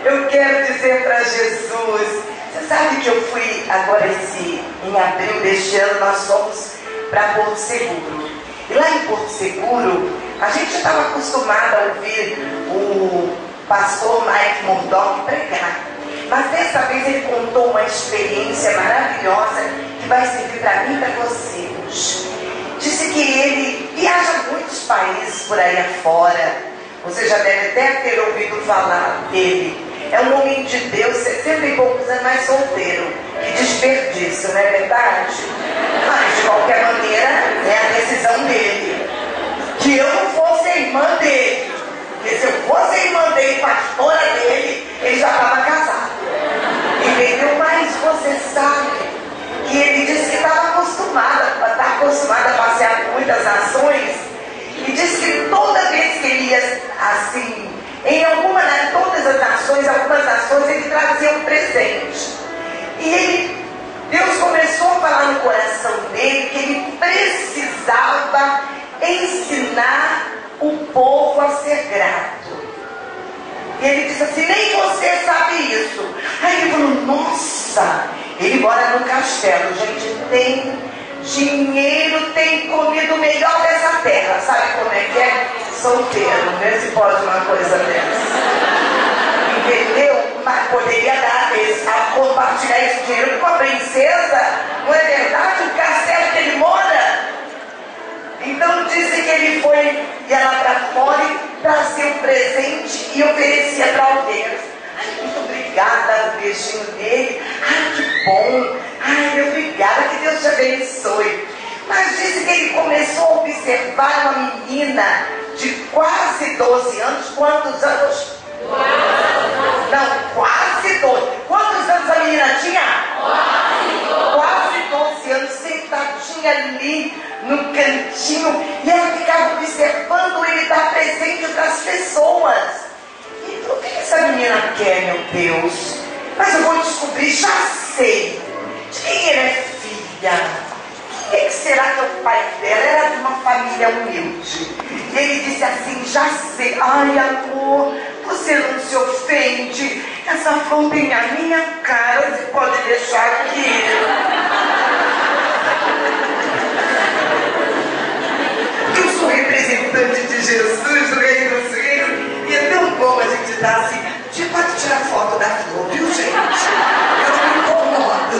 Eu quero dizer para Jesus, você sabe que eu fui agora em abril deste ano, nós fomos para Porto Seguro. E lá em Porto Seguro, a gente já estava acostumado a ouvir o pastor Mike Murdock pregar. Mas dessa vez ele contou uma experiência maravilhosa que vai servir para mim e para você hoje. Disse que ele viaja muitos países por aí afora. Você já deve até ter ouvido falar dele. É um homem de Deus, 60 e poucos anos, mais solteiro. Que desperdício, não é verdade? Mas de qualquer maneira é a decisão dele. Que eu não fosse a irmã dele. Porque se eu fosse a irmã dele, pastora dele, ele já estava casado. Entendeu? Mas você sabe que ele disse que estava acostumado a passear por muitas nações. E disse que toda vez que ele ia assim, todas as nações, algumas nações, ele trazia um presente. E Deus começou a falar no coração dele que ele precisava ensinar o povo a ser grato. E ele disse assim, nem você sabe isso. Aí ele falou, nossa, ele mora no castelo, gente, tem dinheiro, tem comida o melhor dessa terra. Sabe como é que é? Solteiro, vê se pode uma coisa dessa. Entendeu? Mas poderia dar compartilhar esse dinheiro com a princesa, não é verdade? O castelo que ele mora. Então disse que ele ia lá para fora e trazia um presente e oferecia para alguém. Ai, muito obrigada, dava um beijinho dele. Ai, que bom. Ai, obrigada, que Deus te abençoe. Mas disse que ele começou a observar uma menina de quase 12 anos. Quantos anos? Não, quase 12. Quantos anos a menina tinha? Quase 12 anos, sentadinha ali no cantinho. E ela ficava observando ele dar presente para as pessoas. E o que essa menina quer, meu Deus? Mas eu vou descobrir, já sei. De quem ela é filha? Quem será que é o pai dela? Era de uma família humilde. E ele disse assim, já sei. Ai, amor, você não se ofende. Essa flor tem a minha cara, você pode deixar aqui. Eu sou representante de Jesus, do Reino dos Reinos. E é tão bom a gente dar assim. A gente pode tirar foto da flor, viu, gente? Eu não me incomodo.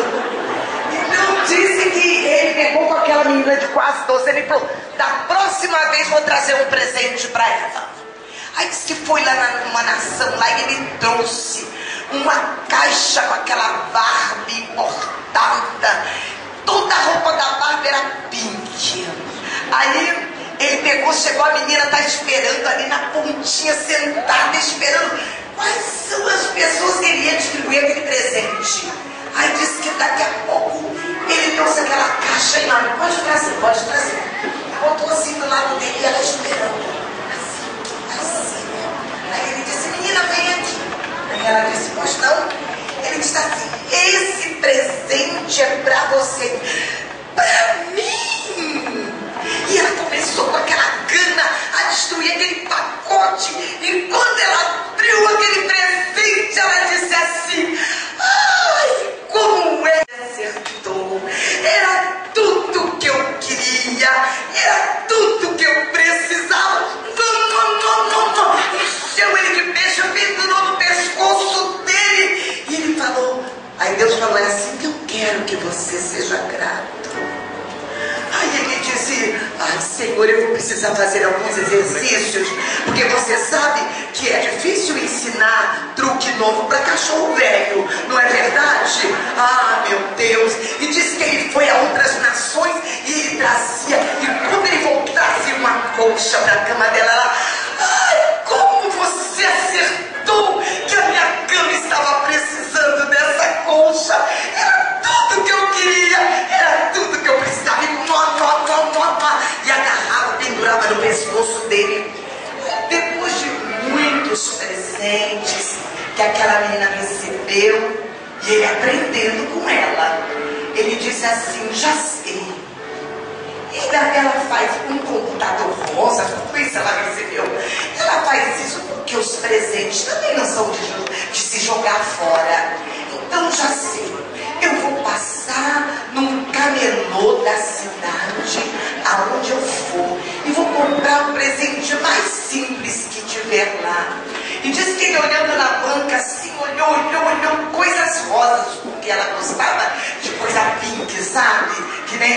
Então disse que ele pegou com aquela menina de quase 12 anos e falou, da próxima vez vou trazer um presente para ela. Aí disse que foi lá numa nação lá e ele trouxe uma caixa com aquela Barbie importada. Toda a roupa da Barbie era pink. Aí ele pegou, chegou, a menina tá esperando ali na pontinha, sentada, esperando. Quais são as pessoas que ele ia distribuir aquele presente? Aí disse que daqui a pouco ele trouxe aquela caixa enorme. Pode trazer, pode trazer. Botou assim do lado dele e ela esperando. Assim. Aí ele disse, menina, vem aqui. Aí ela disse, pois não? Ele disse assim, esse presente é pra você. Pra mim! E ela começou com aquela gana a destruir aquele pacote. E quando ela abriu aquele presente, ela disse assim, ai, como ela acertou. Era tudo que eu queria. Era tudo que eu precisava. Encheu ele de beijo, pendurou no pescoço dele. E ele falou, aí Deus falou, é assim que eu quero que você seja grato. Aí ele disse, ai Senhor, eu vou precisar fazer alguns exercícios, porque você sabe que é difícil ensinar truque novo para cachorro velho, não é verdade? Ah, meu Deus. E disse que ele foi a outras nações e ele trazia, e quando ele voltou, trazia uma colcha para a cama dela, ela, ai, como você acertou que a minha cama estava precisando dessa colcha. Era tudo que eu queria, era tudo que eu precisava. E agarrava, pendurava no pescoço dele. Depois de muitos presentes que aquela menina recebeu, e ele aprendendo com ela, ele disse assim, já sei. Ela faz um computador rosa, tudo isso ela recebeu. Ela faz isso porque os presentes também não são de se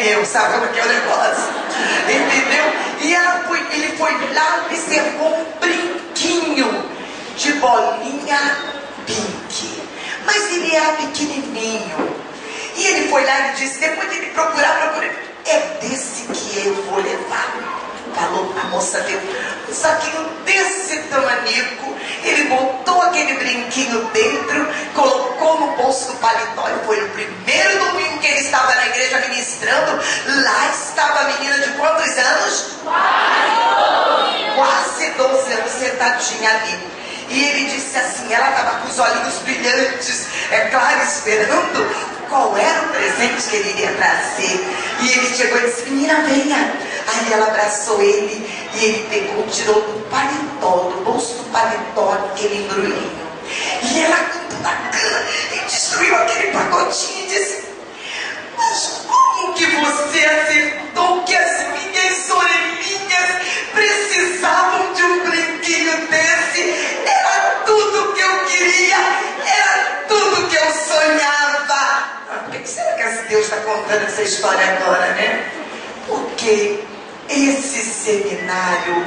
eu, sabe como é que é o negócio? Entendeu? E ele foi lá, observou um brinquinho de bolinha pink. Mas ele era pequenininho. E ele foi lá e disse, depois de procurar, é desse que eu vou levar. Falou, a moça deu um saquinho desse tamanico, ele botou aquele brinquinho dentro, colocou no bolso do paletó, e foi no primeiro domingo que ele estava na igreja ministrando. Lá estava a menina de quantos anos? Quase 12 anos, sentadinha ali. E ele disse assim, ela estava com os olhinhos brilhantes, é claro, esperando qual era o presente que ele iria trazer. E ele chegou e disse, menina, venha. Aí ela abraçou ele e ele pegou, tirou do paletó, do bolso do paletó, aquele embrulhinho. E ela, muito bacana, e destruiu aquele pacotinho e disse, mas como que você acertou que as minhas orelhinhas precisavam de um brinquinho desse? Era tudo que eu queria, era tudo que eu sonhava. Por que será que esse Deus está contando essa história agora, né? Porque esse seminário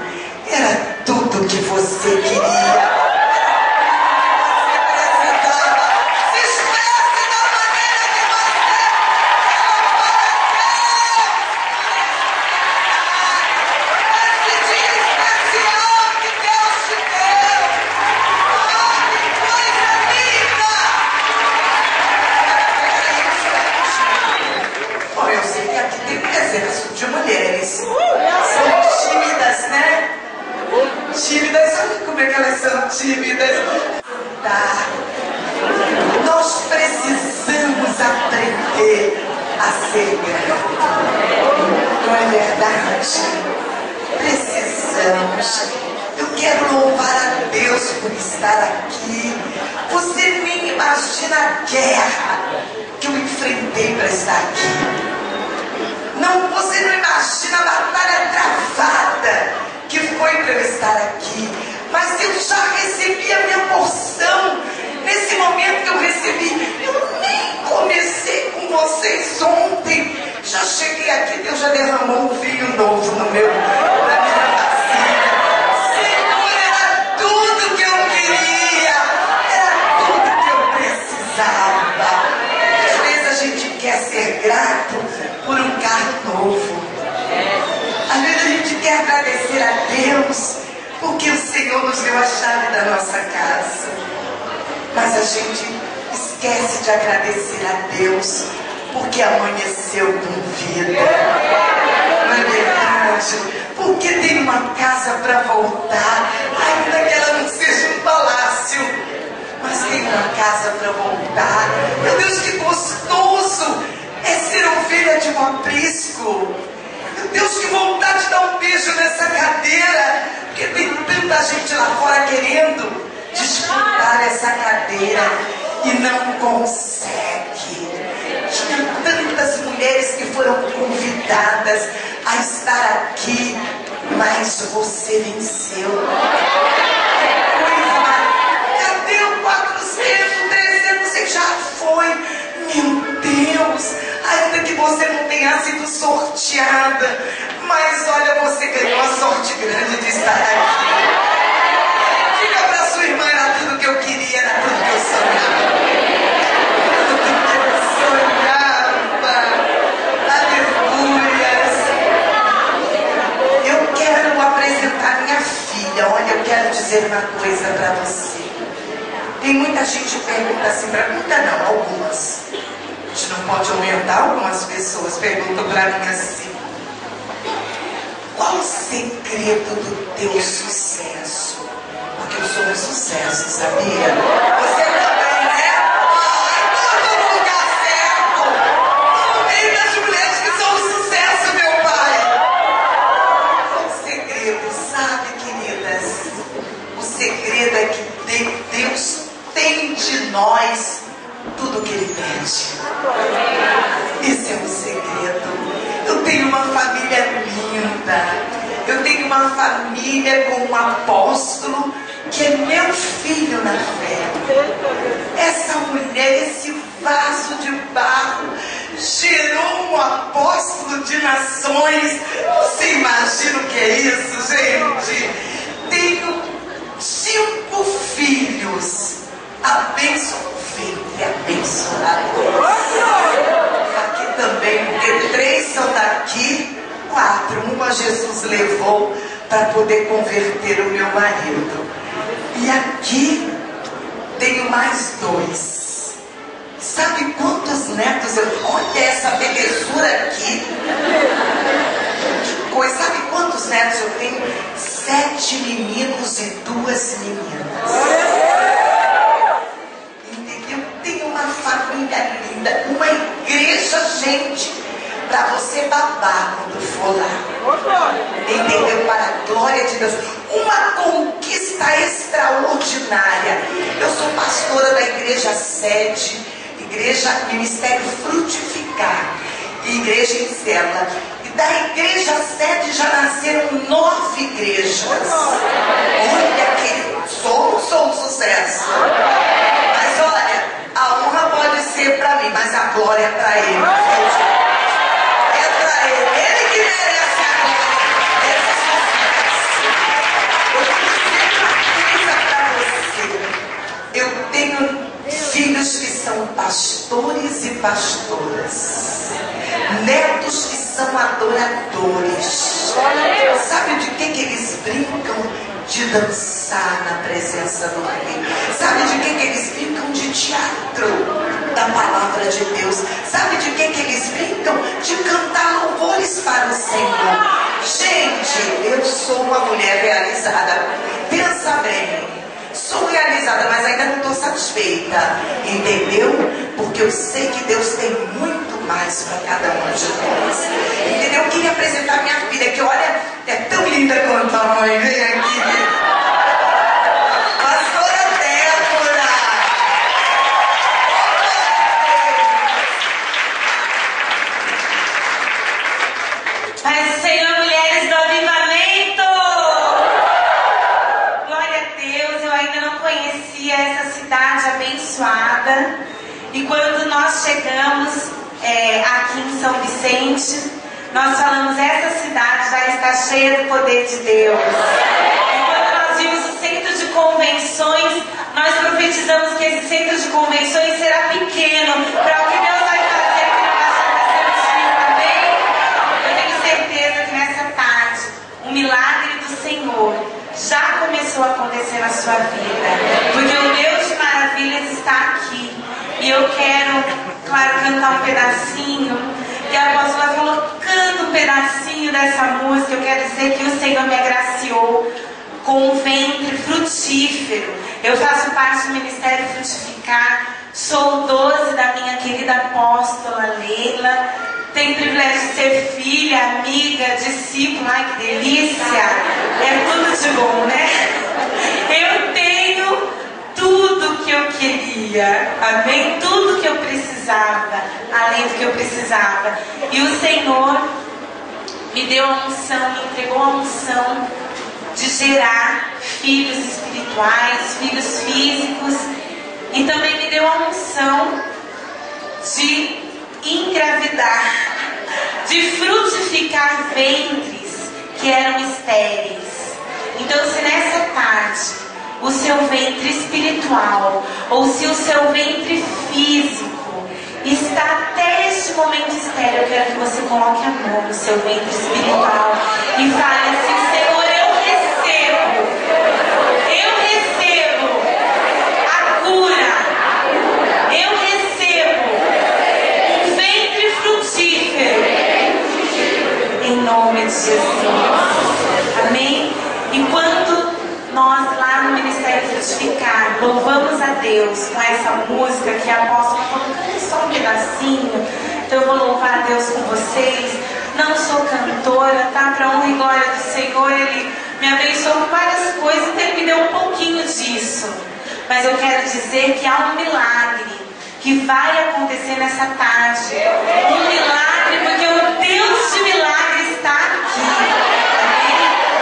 era tudo que você queria. De mulheres são tímidas, né? Tímidas, sabe como é que elas são tímidas? Tá. Nós precisamos aprender a ser grande. Não é verdade? Precisamos. Eu quero louvar a Deus por estar aqui. Você nem imagina a guerra que eu enfrentei para estar aqui. Não, você não imagina a batalha travada que foi para eu estar aqui. Mas eu já recebi a minha porção. Nesse momento que eu recebi, eu nem comecei com vocês ontem. Já cheguei aqui, Deus já derramou um vinho novo na minha bacia. Senhor, era tudo que eu queria. Era tudo que eu precisava. Às vezes a gente quer ser grato por um carro novo. Às vezes a gente quer agradecer a Deus porque o Senhor nos deu a chave da nossa casa. Mas a gente esquece de agradecer a Deus porque amanheceu com vida. Não é verdade? Porque tem uma casa para voltar, ainda que ela não seja um palácio, mas tem uma casa para voltar. Meu Deus, que gostoso é ser ovelha de um aprisco. Meu Deus, que vontade de dar um beijo nessa cadeira, porque tem tanta gente lá fora querendo disputar essa cadeira e não consegue. Tinha tantas mulheres que foram convidadas a estar aqui, mas você venceu. Cadê o 400, 300? Você já foi. Meu Deus, ainda que você não tenha sido sorteada, mas olha, você ganhou a sorte grande de estar aqui. Diga para sua irmã, era tudo que eu queria, era tudo que eu sonhava. Tudo que eu sonhava. Aleluias. Eu quero apresentar minha filha. Olha, eu quero dizer uma coisa para você. Tem muita gente que pergunta assim, pergunta não, algumas. A gente não pode aumentar, algumas pessoas perguntam para mim assim: qual o segredo do teu sucesso? Porque eu sou um sucesso, sabia? Você também, né? Todo lugar certo! No meio das mulheres que são um sucesso, meu pai! Qual o segredo, sabe, queridas? O segredo é que Deus tem de nós tudo que Ele pede. Esse é o segredo. Eu tenho uma família linda. Eu tenho uma família com um apóstolo que é meu filho na fé. Essa mulher, esse vaso de barro, gerou um apóstolo gerações. Você imagina o que é isso, gente? Tenho 5 filhos. Ventre abençoado. Aqui também, porque 3 são daqui, 4. Uma Jesus levou para poder converter o meu marido. E aqui tenho mais 2. Sabe quantos netos eu... Olha essa belezura aqui. Que coisa. Sabe quantos netos eu tenho? 7 meninos e 2 meninas. Entendeu? Tenho uma família linda. Uma igreja, gente, para você babar quando for lá. Entendeu? Para a glória de Deus. Uma conquista extraordinária. Eu sou pastora da igreja sede, igreja Ministério Frutificar, igreja em célula. E da igreja sede já nasceram 9 igrejas. Olha que sou um sucesso. Mas olha, a honra pode ser para mim, mas a glória é para ele. É para ele. Ele que merece a glória. Eu tenho filhos que são pastores e pastoras, netos que são adoradores. Sabe de que eles brincam? De dançar na presença do Rei. Sabe de que eles brincam? De teatro da palavra de Deus. Sabe de que eles brincam? De cantar louvores para o Senhor. Gente, eu sou uma mulher realizada. Pensa bem. Sou realizada, mas ainda não estou satisfeita. Entendeu? Porque eu sei que Deus tem muito mais para cada um de nós. Entendeu? Eu queria apresentar minha filha, que olha, é tão linda quanto a mãe. Vem aqui. Pastora Débora. Paz do Senhor, mulheres do avivamento. Glória a Deus, eu ainda não conhecia essa cidade abençoada. E quando nós chegamos aqui em São Vicente, nós falamos, essa cidade vai estar cheia do poder de Deus. E quando nós vimos o centro de convenções, nós profetizamos que esse centro de convenções será pequeno para o que Deus vai fazer aqui na Baixada Santista também. Eu tenho certeza que nessa tarde, o milagre do Senhor já começou a acontecer na sua vida, porque o Deus de maravilhas está aqui. E eu quero, claro, cantar um pedacinho. E a apóstola falou, canta um pedacinho dessa música. Eu quero dizer que o Senhor me agraciou com um ventre frutífero. Eu faço parte do Ministério Frutificar. Sou 12 da minha querida apóstola Leila. Tenho o privilégio de ser filha, amiga, discípula. Ai, que delícia! É tudo de bom, né? Eu tenho tudo que eu queria, amém? Tudo que eu precisava, além do que eu precisava. E o Senhor me deu a unção, me entregou a unção de gerar filhos espirituais, filhos físicos. E também me deu a unção de engravidar, de frutificar ventres que eram estéreis. Então, se nessa tarde o seu ventre espiritual ou se o seu ventre físico está até este momento estéril, eu quero que você coloque a mão no seu ventre espiritual e fale assim, Senhor, eu recebo a cura, eu recebo um ventre frutífero em nome de Jesus, amém? E quando nós lá no Ministério Frutificar louvamos a Deus com essa música que a apóstola falou, canta só um pedacinho, então eu vou louvar a Deus com vocês. Não sou cantora, tá? Para honra e glória do Senhor, Ele me abençoou com várias coisas, então Ele me deu um pouquinho disso. Mas eu quero dizer que há um milagre que vai acontecer nessa tarde. Um milagre, porque o Deus de milagre está aqui.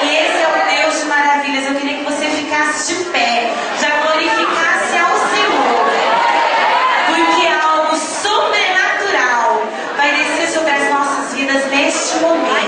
E esse é o Deus de maravilhas. Eu queria que você ficasse de pé, já glorificasse ao Senhor, porque algo sobrenatural vai descer sobre as nossas vidas neste momento.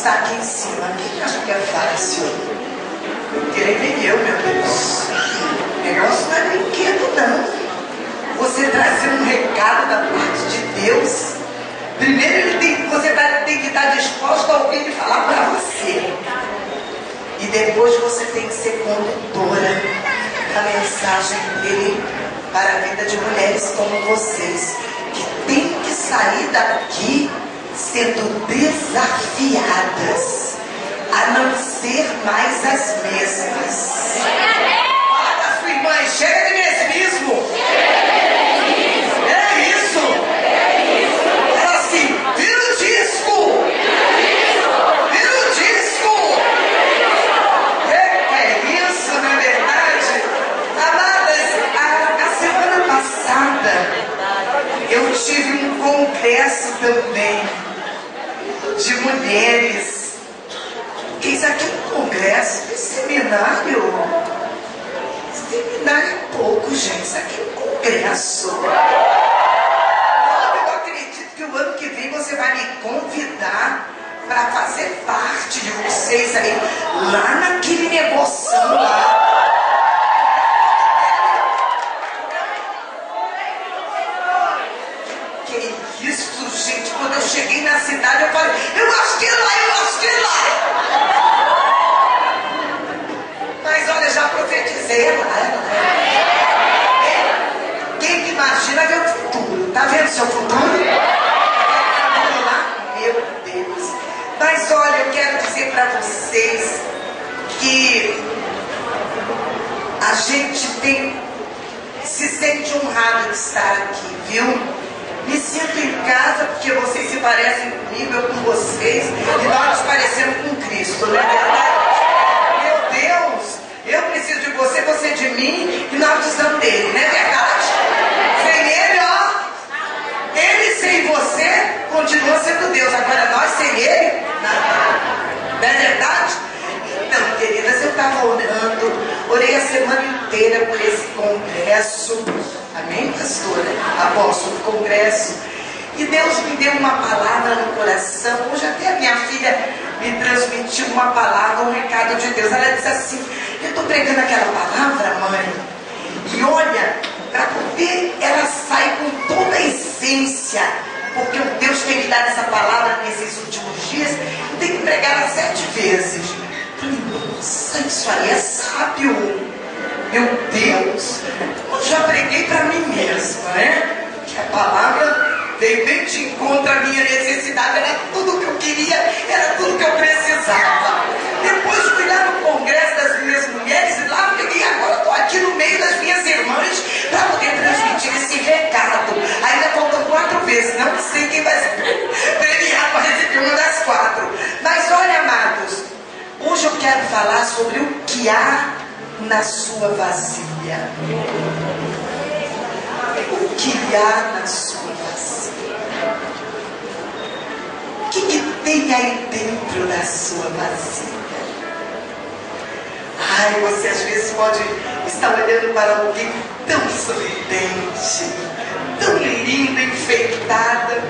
está aqui em cima. Quem acha que é fácil? Querer nem eu, meu Deus. O negócio não é brinquedo, não. Você trazer um recado da parte de Deus, primeiro você tem que estar disposto a ouvir ele falar para você. E depois você tem que ser condutora da mensagem dele para a vida de mulheres como vocês, que tem que sair daqui sendo desafiadas a não ser mais as mesmas. Fala para sua irmã, chega de mesmismo. É isso. Fala assim, vira o disco. Vira o disco. É isso, não é verdade? Amadas, a semana passada eu tive um congresso também de mulheres. Isso aqui é um congresso, um seminário. Seminário é pouco, gente. Isso aqui é um congresso. Eu acredito que o ano que vem você vai me convidar para fazer parte de vocês aí, lá naquele negoção lá. Que isso, gente? Quando eu cheguei na cidade, eu falei, eu acho que é lá, eu acho que é lá. Mas olha, já profetizei, é lá. Quem que imagina ver o futuro? Tá vendo seu futuro? Meu Deus. Mas olha, eu quero dizer para vocês que a gente se sente honrado de estar aqui, viu? Me sinto em casa porque vocês se parecem comigo, eu com vocês, e nós nos parecemos com Cristo, não é verdade? Meu Deus, eu preciso de você, você de mim, e nós precisamos dele, não é verdade? Sem ele, ó, ele sem você continua sendo Deus, agora nós sem ele, não é verdade? Então, queridas, eu estava orando, orei a semana inteira por esse congresso. Amém, pastora? Apóstolo, congresso. E Deus me deu uma palavra no coração. Hoje até a minha filha me transmitiu uma palavra, um recado de Deus. Ela disse assim, eu estou pregando aquela palavra, mãe, e olha, para poder ela sair com toda a essência, porque o Deus tem me dado essa palavra nesses últimos dias, eu tenho que pregar ela 7 vezes. Eu falei, nossa, isso aí é sábio. Meu Deus, eu já preguei para mim mesma, né? Que a palavra veio bem de encontro à minha necessidade, era tudo que eu queria, era tudo que eu precisava. Depois fui lá no congresso das minhas mulheres e lá peguei, agora estou aqui no meio das minhas irmãs para poder transmitir esse recado. Ainda faltam 4 vezes, não sei quem vai ser premiado para receber uma das 4. Mas olha, amados, hoje eu quero falar sobre o que há na sua vasilha. O que há na sua vasilha? O que tem aí dentro da sua vasilha? Ai, você às vezes pode estar olhando para alguém tão sorridente, tão linda, enfeitada,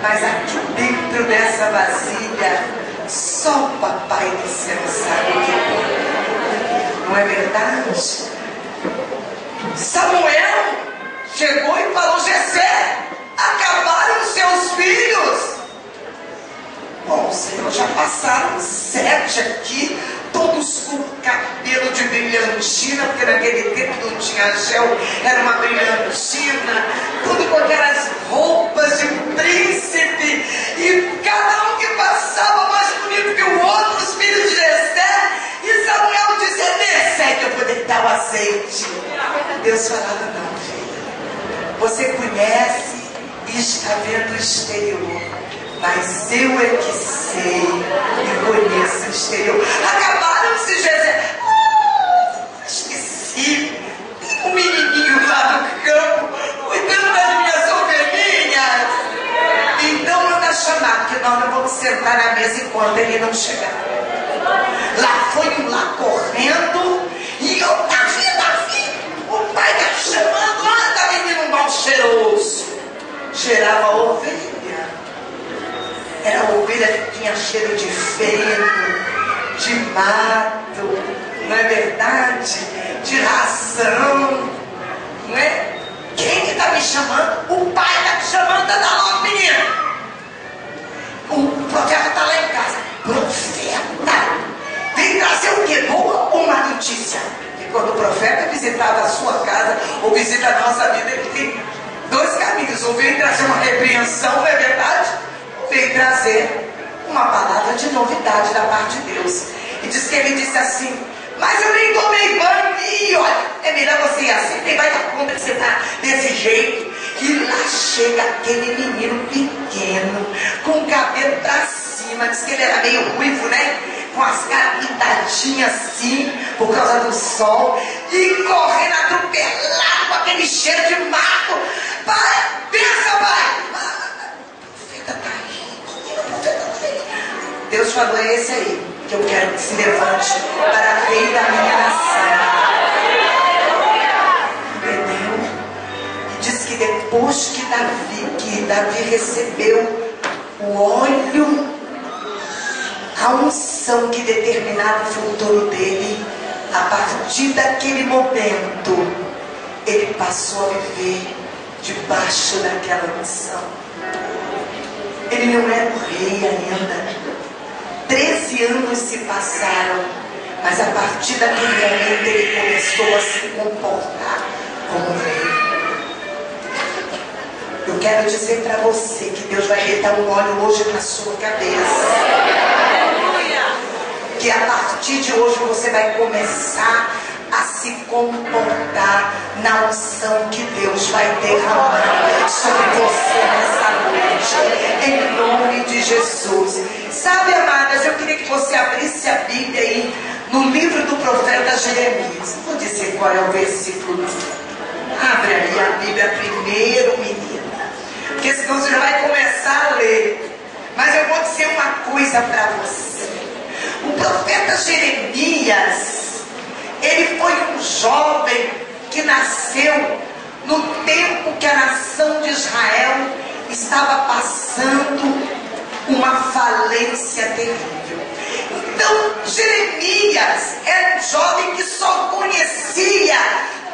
mas aqui dentro dessa vasilha só o Papai do Céu sabe o que é. Não é verdade? Samuel chegou e falou, Jessé, acabaram os seus filhos. Bom, Senhor, já passaram 7 aqui, todos com cabelo de brilhantina, porque naquele tempo não tinha gel, era uma brilhantina, tudo com aquelas roupas de príncipe, e cada um que passava mais bonito que o outro, os filhos de Jessé. E Samuel dizia, desce que eu vou deitar o azeite. Deus falava, não, filha, você conhece e está vendo o exterior, mas eu é que sei e conheço o exterior. Acabaram-se, Jessé. Esqueci. Tem um menininho lá no campo cuidando das minhas ovelhinhas. Então manda chamar, porque nós não vamos sentar na mesa enquanto ele não chegar. Lá foi um lá correndo e eu, Davi, o pai está chamando, anda menino mal cheiroso. Cheirava a ovelha. Era a ovelha que tinha cheiro de feno, de mato, não é verdade? De ração, não é? Quem que está me chamando? O pai está te chamando, anda logo, menino. O profeta está lá em casa. Profeta, vem trazer o que? Boa ou má notícia? E quando o profeta visitava a sua casa ou visita a nossa vida, ele tem dois caminhos: ou vem trazer uma repreensão, não é verdade? Ou vem trazer uma palavra de novidade da parte de Deus. E diz que ele disse assim: mas eu nem tomei banho, e olha, é melhor você ir assim, nem vai dar conta que você está desse jeito. E lá chega aquele menino pequeno, com o cabelo pra cima, diz que ele era meio ruivo, né? Com as caras pintadinhas assim, por causa do sol, e correndo atropelado com aquele cheiro de mato. Pai, pensa, pai! O profeta tá aí, o profeta tá aí. Deus falou: é esse aí que eu quero que se levante para rei da minha nação. Entendeu? E diz que depois que Davi recebeu o óleo, a unção que determinava o futuro dele, a partir daquele momento, ele passou a viver debaixo daquela unção. Ele não era o rei ainda. 13 anos se passaram, mas a partir daquele momento ele começou a se comportar como rei. Eu quero dizer para você que Deus vai botar um óleo hoje na sua cabeça. Que a partir de hoje você vai começar a se comportar na unção que Deus vai derramar sobre você nessa noite, em nome de Jesus. Sabe, amadas, eu queria que você abrisse a Bíblia aí no livro do profeta Jeremias. Vou dizer qual é o versículo. Abre aí a Bíblia primeiro, menina, porque senão você já vai começar a ler. Mas eu vou dizer uma coisa para você. O profeta Jeremias, ele foi um jovem que nasceu no tempo que a nação de Israel estava passando uma falência terrível. Então Jeremias era um jovem que só conhecia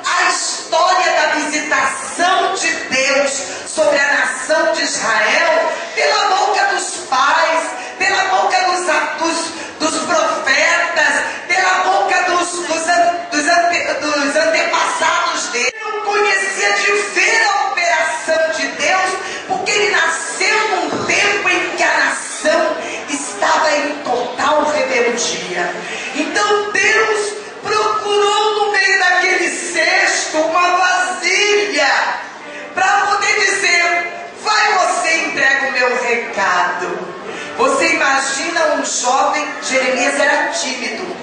a história da visitação de Deus sobre a nação de Israel pela boca dos pais, pela boca dos profetas, pela boca dos antepassados dele. Ele não conhecia de ver a operação de Deus, porque ele nasceu num tempo em que a nação estava em total rebeldia. Então Deus procurou no meio daquele cesto uma vasilha para poder dizer: vai, você entrega o meu recado. Você imagina um jovem, Jeremias era tímido.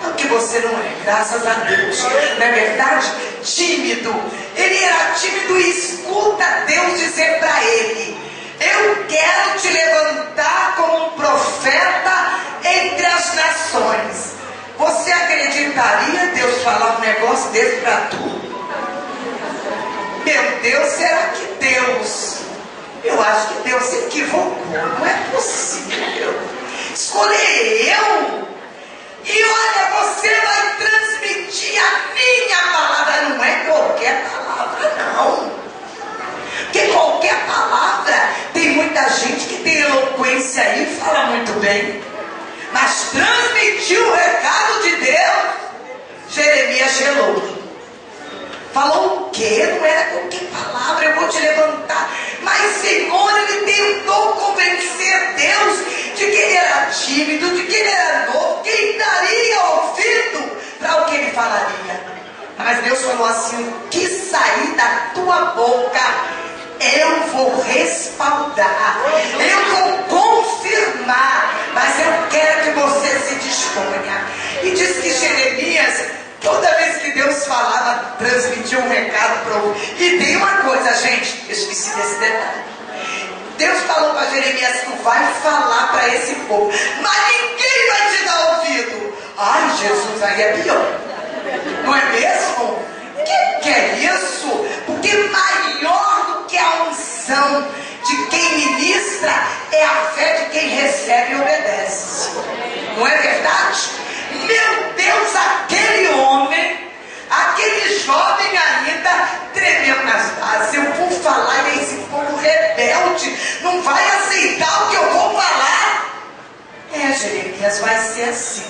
Não que você não é, graças a Deus, não é verdade? Tímido. Ele era tímido e escuta Deus dizer para ele: eu quero te levantar como um profeta entre as nações. Você acreditaria Deus falar um negócio desse para tu? Meu Deus, será que Deus... Eu acho que Deus se equivocou. Não é possível. Escolher eu? E olha, você vai transmitir a minha palavra. Não é qualquer palavra, não. Porque qualquer palavra, tem muita gente que tem eloquência aí e fala muito bem. Mas transmitir o recado de Deus, Jeremias gelou. Falou o quê? Não era qualquer palavra, eu vou te levantar. Mas Senhor, ele tentou convencer Deus de que ele era tímido, de que ele era novo. Quem daria ouvido para o que ele falaria? Mas Deus falou assim: o que sair da tua boca, eu vou respaldar, eu vou confirmar, mas eu quero que você se disponha. E diz que Jeremias, toda vez que Deus falava, transmitia um recado para o... E tem uma coisa, gente, eu esqueci desse detalhe. Deus falou para Jeremias: tu vai falar para esse povo, mas ninguém vai te dar ouvido. Ai, Jesus, aí é pior. Não é mesmo? Que é isso? Porque maior do que a unção de quem ministra assim.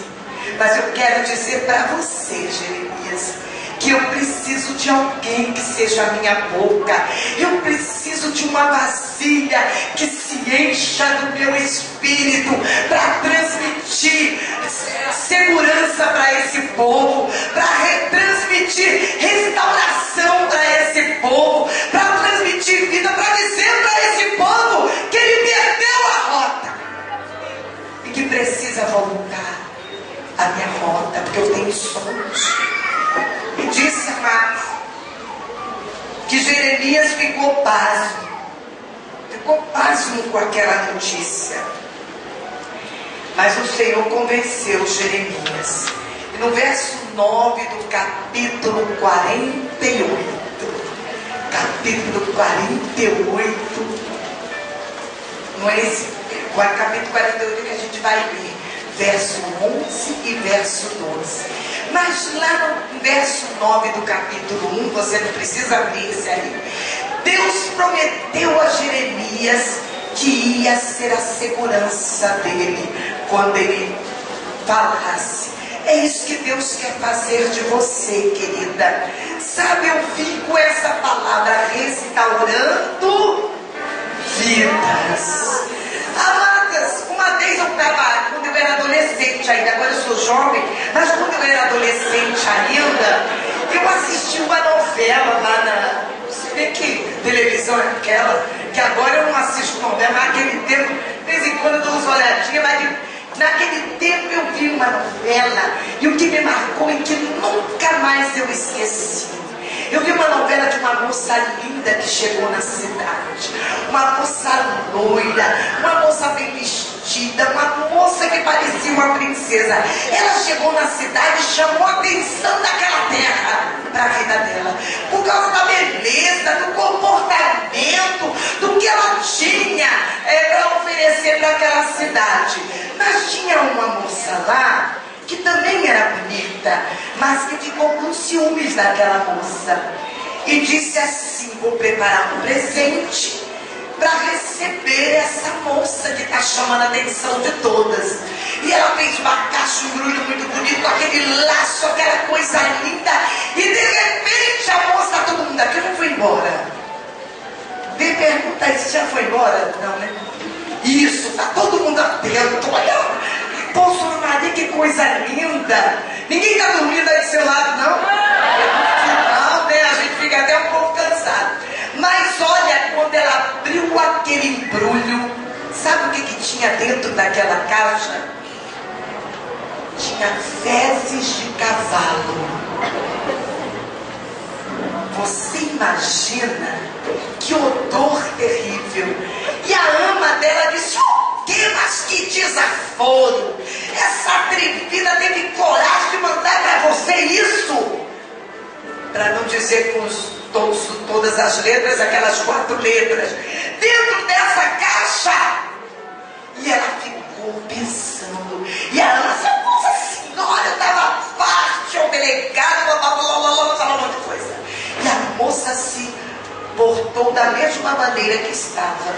Mas eu quero dizer para você, Jeremias, que eu preciso de alguém que seja a minha boca. Eu preciso de uma vasilha que se encha do meu espírito para transmitir segurança para esse povo, para transmitir restauração para esse povo, para transmitir vida, para dizer para esse povo que ele perdeu a rota e que precisa voltar a minha rota, porque eu tenho sonhos. E disse, amados, que Jeremias ficou pasmo com aquela notícia. Mas o Senhor convenceu Jeremias. E no verso 9 do capítulo 48, não é esse capítulo 48 que a gente vai ler, verso 11 e verso 12. Mas lá no verso 9 do capítulo 1, você não precisa abrir esse aí, Deus prometeu a Jeremias que ia ser a segurança dele quando ele falasse. É isso que Deus quer fazer de você, querida. Sabe, eu vim com essa palavra, restaurando vidas. Amadas, uma vez eu estava, quando eu era adolescente ainda, agora eu sou jovem, mas quando eu era adolescente ainda, eu assisti uma novela lá na... Você vê que televisão é aquela, que agora eu não assisto novela, mas naquele tempo, de vez em quando eu dou umas olhadinhas, mas naquele tempo eu vi uma novela, e o que me marcou e que nunca mais eu esqueci. Eu vi uma novela de uma moça linda que chegou na cidade, uma moça loira, uma moça bem vestida, uma moça que parecia uma princesa. Ela chegou na cidade e chamou a atenção daquela terra para a vida dela, por causa da beleza, do comportamento, do que ela tinha para oferecer para aquela cidade. Mas tinha uma moça lá que também era bonita, mas que ficou com ciúmes daquela moça e disse assim: vou preparar um presente para receber essa moça que está chamando a atenção de todas. E ela fez uma caixa, um embrulho muito bonito, aquele laço, aquela coisa linda, e de repente a moça, todo mundo aqui já foi embora. Me pergunta aí, você já foi embora? Não, né? Isso, tá todo mundo atento, olha. Poxa, Maria, que coisa linda! Ninguém está dormindo aí do seu lado, não? Não, né? A gente fica até um pouco cansado. Mas olha, quando ela abriu aquele embrulho, sabe o que tinha dentro daquela caixa? Tinha fezes de cavalo. Você imagina que odor terrível. E a ama dela disse: que, mas que desaforo! Essa atrevida teve coragem de mandar para você isso? Para não dizer com todas as letras, aquelas 4 letras, dentro dessa caixa. E ela ficou pensando. E a ama disse: nossa senhora, eu estava parte, o delegado, falou um monte de coisa. E a moça se portou da mesma maneira que estava.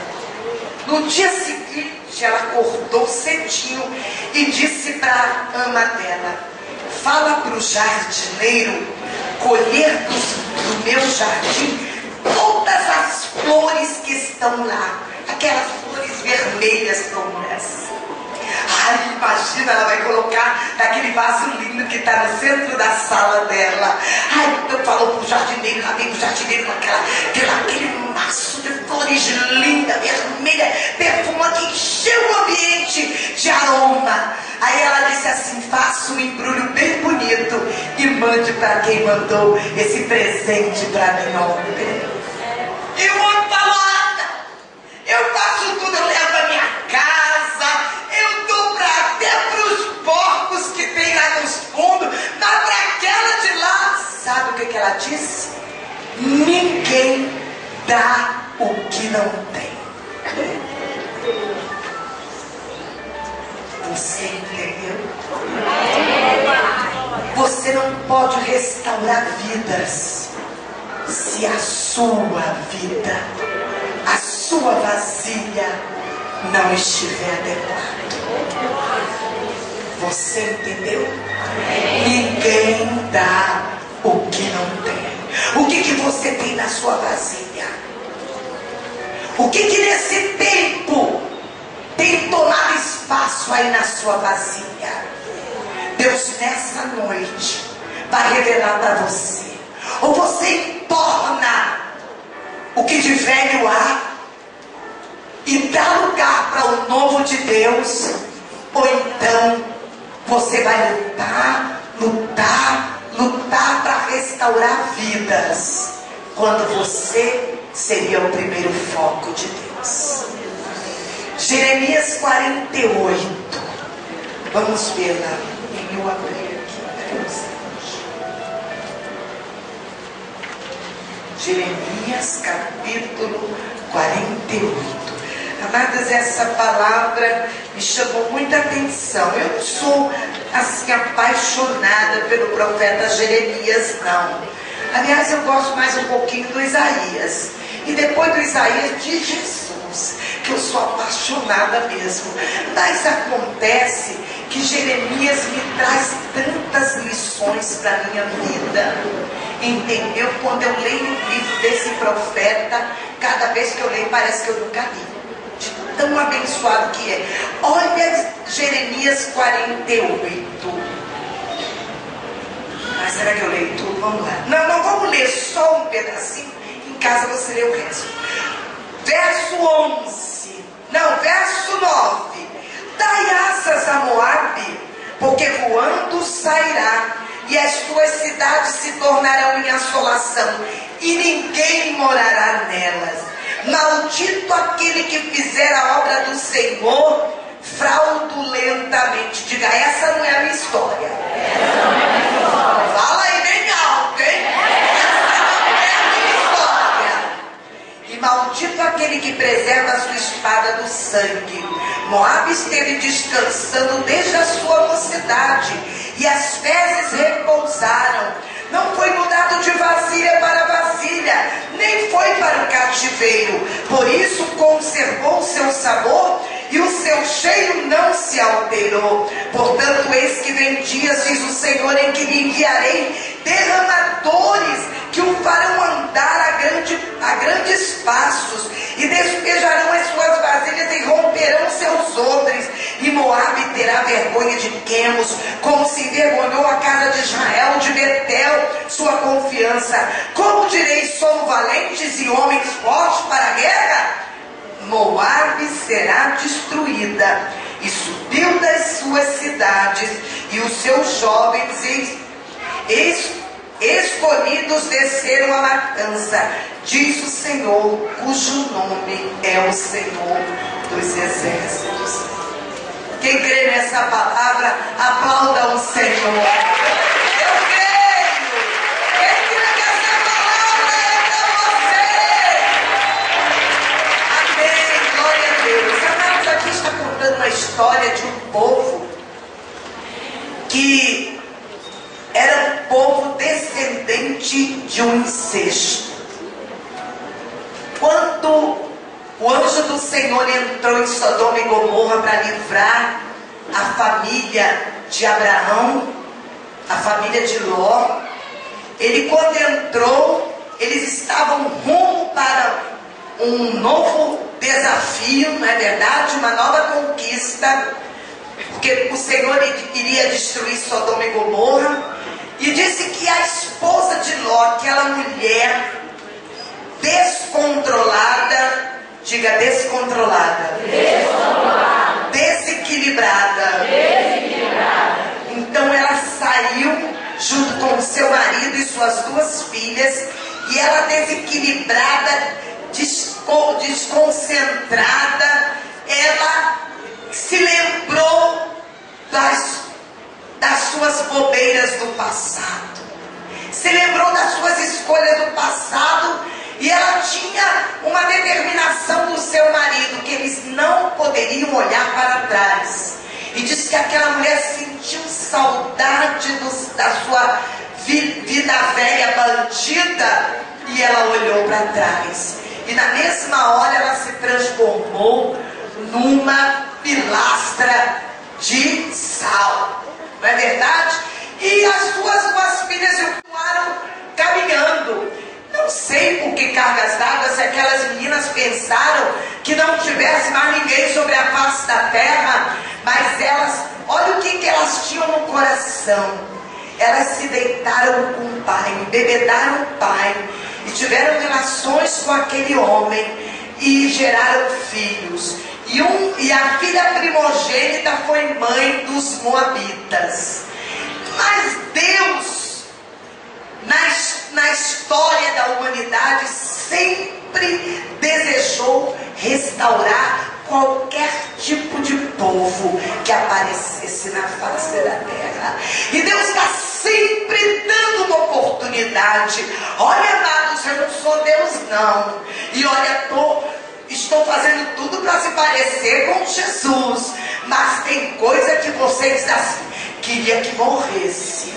No dia seguinte, ela acordou cedinho e disse para a ama dela: fala para o jardineiro colher do meu jardim todas as flores que estão lá, aquelas flores vermelhas como essa. Ai, imagina, ela vai colocar naquele vaso lindo que está no centro da sala dela. Ai, então falou para o jardineiro, lá vem o jardineiro com aquele maço de flores linda, vermelha, perfumando, que encheu o ambiente de aroma. Aí ela disse assim: faça um embrulho bem bonito e mande para quem mandou esse presente para mim ontem. E o outro falou: eu faço tudo, eu levo a minha casa, eu dou até para os porcos que tem lá nos fundos, mas para aquela de lá, sabe o que ela disse? Ninguém dá o que não tem. Você entendeu? Você não pode restaurar vidas se a sua vida, a sua vasilha não estiver adequada. Você entendeu? Ninguém dá o que não tem. O que você tem na sua vasilha? O que nesse tempo tem tomado espaço aí na sua vasilha? Deus nessa noite vai revelar para você. Ou você torna o que de velho há e dá lugar para o novo de Deus, ou então você vai lutar para restaurar vidas, quando você seria o primeiro foco de Deus. Jeremias 48. Vamos ver lá. Eu abri aqui. Jeremias capítulo 48. Amadas, essa palavra me chamou muita atenção. Eu não sou assim apaixonada pelo profeta Jeremias, não. Aliás, eu gosto mais um pouquinho do Isaías. E depois do Isaías, de Jesus, que eu sou apaixonada mesmo. Mas acontece que Jeremias me traz tantas lições para a minha vida. Entendeu? Quando eu leio o livro desse profeta, cada vez que eu leio parece que eu nunca li. De tão abençoado que é. Olha Jeremias 48. Mas será que eu leio tudo? Vamos lá. Não vamos ler só um pedacinho. Em casa você lê o resto. Verso 11. Não, verso 9. Dai asas a Moabe, porque voando sairá, e as tuas cidades se tornarão em assolação, e ninguém morará nelas. Maldito aquele que fizer a obra do Senhor fraudulentamente. Diga, essa não é a minha história. Fala aí bem alto, hein? Essa não é a minha história. E maldito aquele que preserva a sua espada do sangue. Moabe esteve descansando desde a sua mocidade, e as fezes repousaram. Não foi mudado de vasilha para vasilha, nem foi para o cativeiro. Por isso conservou o seu sabor, e o seu cheiro não se alterou. Portanto, eis que vem dias, diz o Senhor, em que lhe enviarei derramadores, que o farão andar a grandes passos, e despejarão as suas vasilhas e romperão seus odres. E Moabe terá vergonha de Quemos, como se envergonhou a casa de Israel, de Betel, sua confiança. Como direis, somos valentes e homens fortes para a guerra? Moabe será destruída, e subiu das suas cidades, e os seus jovens escolhidos desceram a matança, diz o Senhor, cujo nome é o Senhor dos Exércitos. Quem crê nessa palavra, aplauda o Senhor. Eu creio. Quem crê que essa palavra é para você? Amém, glória a Deus. Amados, aqui está contando uma história de um povo que era um povo descendente de um incesto. Quando o anjo do Senhor entrou em Sodoma e Gomorra para livrar a família de Abraão, a família de Ló, ele, quando entrou, eles estavam rumo para um novo desafio, não é verdade? Uma nova conquista, porque o Senhor iria destruir Sodoma e Gomorra. E disse que a esposa de Ló, aquela mulher descontrolada, diga descontrolada, desequilibrada. Então ela saiu junto com o seu marido e suas duas filhas, e ela desequilibrada, desconcentrada, ela se lembrou das suas bobeiras do passado, se lembrou das suas escolhas do passado, e ela tinha uma determinação do seu marido, que eles não poderiam olhar para trás. E diz que aquela mulher sentiu saudade da sua vida velha bandida, e ela olhou para trás, e na mesma hora ela se transformou numa pilastra de sal, não é verdade? E as suas duas filhas continuaram caminhando. Não sei por que cargas d'água, se aquelas meninas pensaram que não tivesse mais ninguém sobre a face da terra, mas elas, olha o que elas tinham no coração. Elas se deitaram com o pai, embebedaram o pai e tiveram relações com aquele homem e geraram filhos. E a filha primogênita foi mãe dos moabitas. Mas Deus, na história da humanidade, sempre desejou restaurar qualquer tipo de povo que aparecesse na face da terra. E Deus está sempre dando uma oportunidade. Olha, amados, eu não sou Deus não. E olha, estou fazendo tudo para se parecer com Jesus. Mas tem coisa que vocês assim, queria que morresse.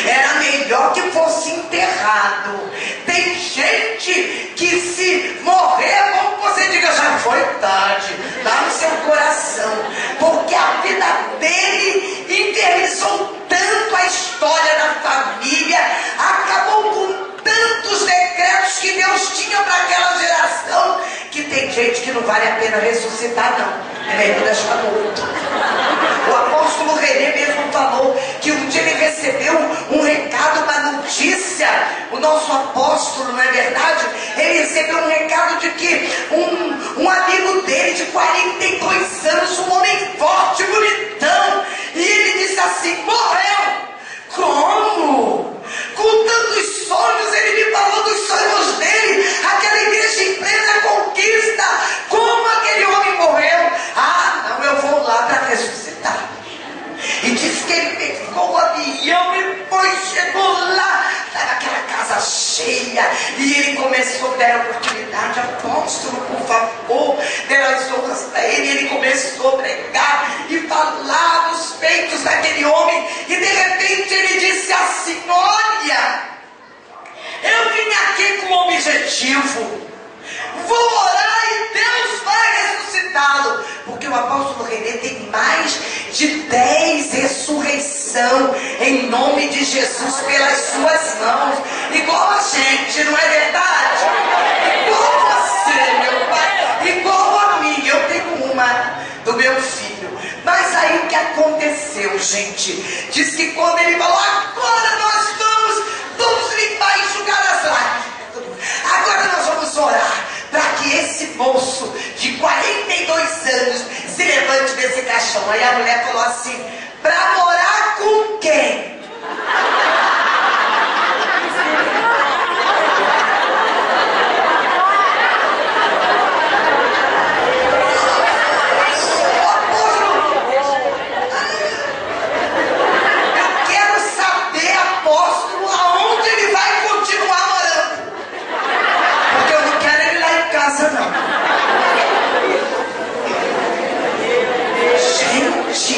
Era melhor que fosse enterrado. Tem gente que se morrer, como você diga, já foi tarde, lá no seu coração, porque a vida dele infernizou tanto a história da família, acabou com tantos decretos que Deus tinha para aquela geração, que tem gente que não vale a pena ressuscitar não, é melhor deixar morto. O apóstolo René mesmo falou que um dia ele recebeu um recado, uma notícia. O nosso apóstolo, não é verdade? Ele recebeu um recado de que um amigo dele de 42 anos, um homem forte, bonitão, e ele disse assim: morreu. Como? Com tantos sonhos, ele me falou dos sonhos dele, aquela igreja em plena conquista. Como aquele homem morreu? Ah, não, eu vou lá para ressuscitar. E disse que ele pegou o avião e chegou lá, estava aquela casa cheia, e ele começou a dar a oportunidade: apóstolo, por favor, deram honras para ele. Ele começou a pregar e falar nos feitos daquele homem, e de repente ele disse assim: olha, eu vim aqui com um objetivo, vou orar e Deus vai ressuscitá-lo, porque o apóstolo René tem mais de 10 ressurreição em nome de Jesus pelas suas mãos, igual a gente, não é verdade? Igual você, meu pai, igual a mim. Eu tenho uma do meu filho. Mas aí o que aconteceu, gente? Diz que quando ele falou: agora nós vamos limpar e enxugar as lágrimas, agora nós vamos orar para que esse moço de 42 anos se levante desse caixão. Aí a mulher falou assim: para morar com quem? Eu quero saber, apóstolo, aonde ele vai continuar morando, porque eu não quero ele lá em casa não. Gente,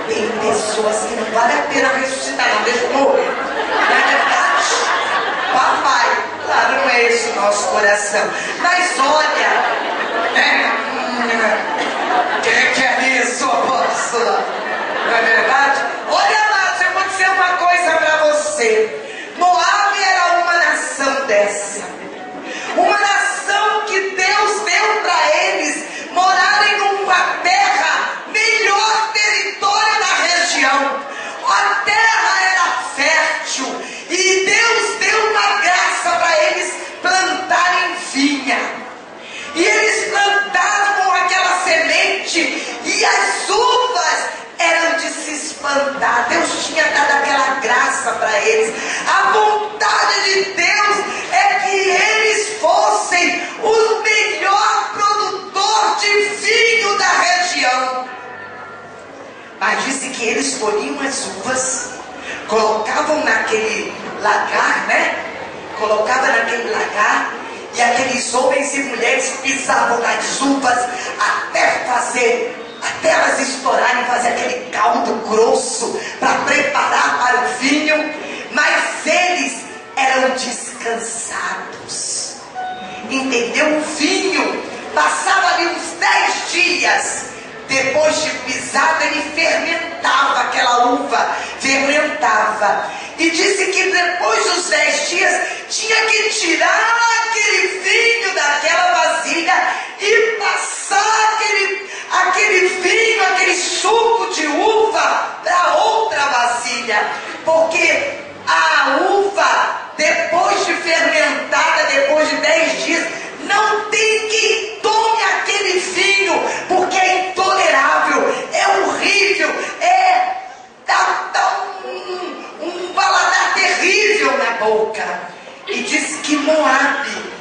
tem pessoas que não vale a pena ressuscitar, não, deixa eu morrer. Não é verdade? Papai, claro, não é esse o nosso coração. Mas olha, né? Quem quer isso, apóstola? Não é verdade? Olha, amados, eu vou dizer uma coisa para você. Moabe era uma nação dessa. Uma nação que Deus deu para eles morarem numa terra, melhor território da região. A terra era fértil e Deus deu uma graça para eles plantarem vinha. E eles plantaram com aquela semente e as uvas eram de se espantar. Deus tinha dado aquela graça para eles. A vontade de Deus é que eles fossem o melhor produtor de vinho da região. Mas disse que eles colhiam as uvas, colocavam naquele lagar, né? Colocavam naquele lagar, e aqueles homens e mulheres pisavam nas uvas até elas estourarem, fazer aquele caldo grosso para preparar para o vinho. Mas eles eram descansados, entendeu? O vinho passava ali uns 10 dias. depois de pisado, ele fermentava, aquela uva fermentava. E disse que depois dos 10 dias tinha que tirar aquele vinho daquela vasilha e passar aquele vinho, aquele suco de uva para outra vasilha. Porque a uva, depois de fermentada, depois de 10 dias, não tem quem tome aquele vinho, porque é intolerável, é horrível, dá um paladar terrível na boca. E disse que Moabe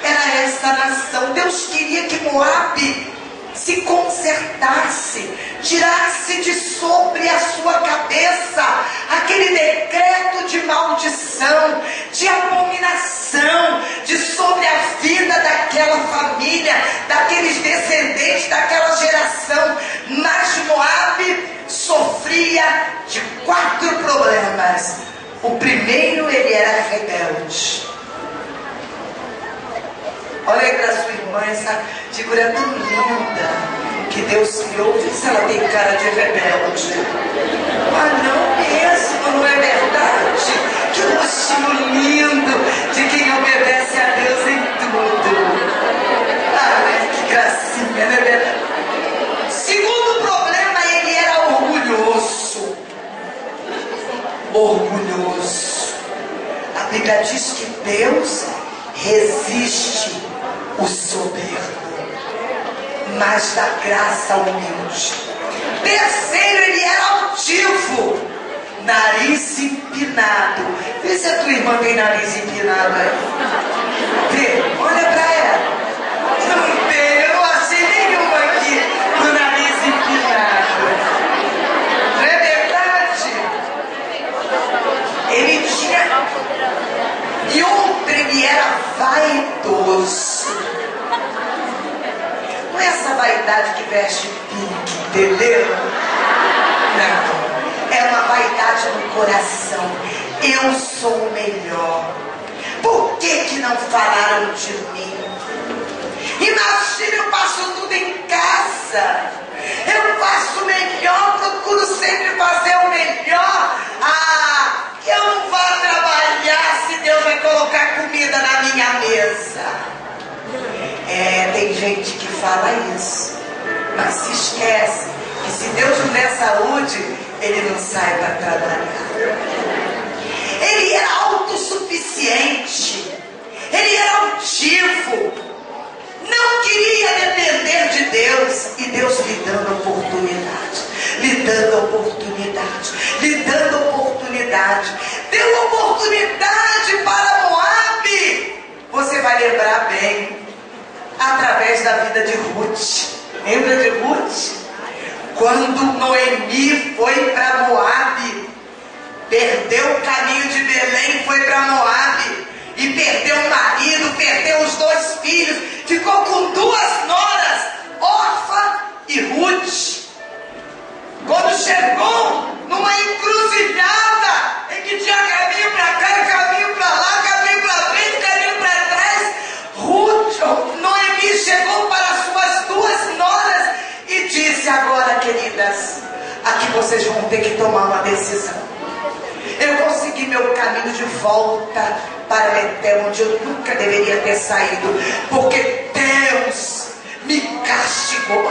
era essa nação. Deus queria que Moabe se consertasse, tirasse de sobre a sua cabeça aquele decreto de maldição, de abominação, de sobre a vida daquela família, daqueles descendentes, daquela geração. Mas Moabe sofria de 4 problemas. O primeiro, ele era rebelde. Olha aí para sua irmã, essa figura tão linda que Deus criou. Vê se ela tem cara de rebelde. Ah, não mesmo, não é verdade? Que rostinho lindo de quem obedece a Deus em tudo. Ah, que gracinha, não é verdade? Segundo problema, ele era orgulhoso. Orgulhoso. A Bíblia diz que Deus resiste o soberbo, mas dá graça ao humilde. Terceiro, ele era altivo, nariz empinado. Vê se a tua irmã tem nariz empinado aí. Vê, olha pra ela. Não tem, eu não achei nenhuma aqui com nariz empinado. Não é verdade? Ele tinha... E outro, ele era vaidoso. Não é essa vaidade que veste pique, entendeu? Não. É uma vaidade no coração. Eu sou o melhor. Por que não falaram de mim? Imagina, eu faço tudo em casa. Eu faço o melhor, procuro sempre fazer o melhor. Que eu não vá trabalhar se Deus vai colocar comida na minha mesa. Tem gente que fala isso, mas se esquece que se Deus não der saúde, ele não sai para trabalhar. Ele era autossuficiente, ele era altivo, não queria depender de Deus, e Deus lhe dando oportunidade, lhe dando oportunidade, lhe dando oportunidade. Deu oportunidade para Moabe. Você vai lembrar bem, através da vida de Ruth. Lembra de Ruth? Quando Noemi foi para Moabe, perdeu o caminho de Belém, foi para Moabe, e perdeu o marido, perdeu os 2 filhos, ficou com 2 noras, Orfa e Ruth. Quando chegou numa encruzilhada em que tinha caminho para cá, caminho para lá, caminho para frente, caminho para trás, Noemi chegou para as suas 2 noras e disse: agora, queridas, aqui vocês vão ter que tomar uma decisão. Eu vou seguir meu caminho de volta para Betel, onde eu nunca deveria ter saído, porque Deus me castigou.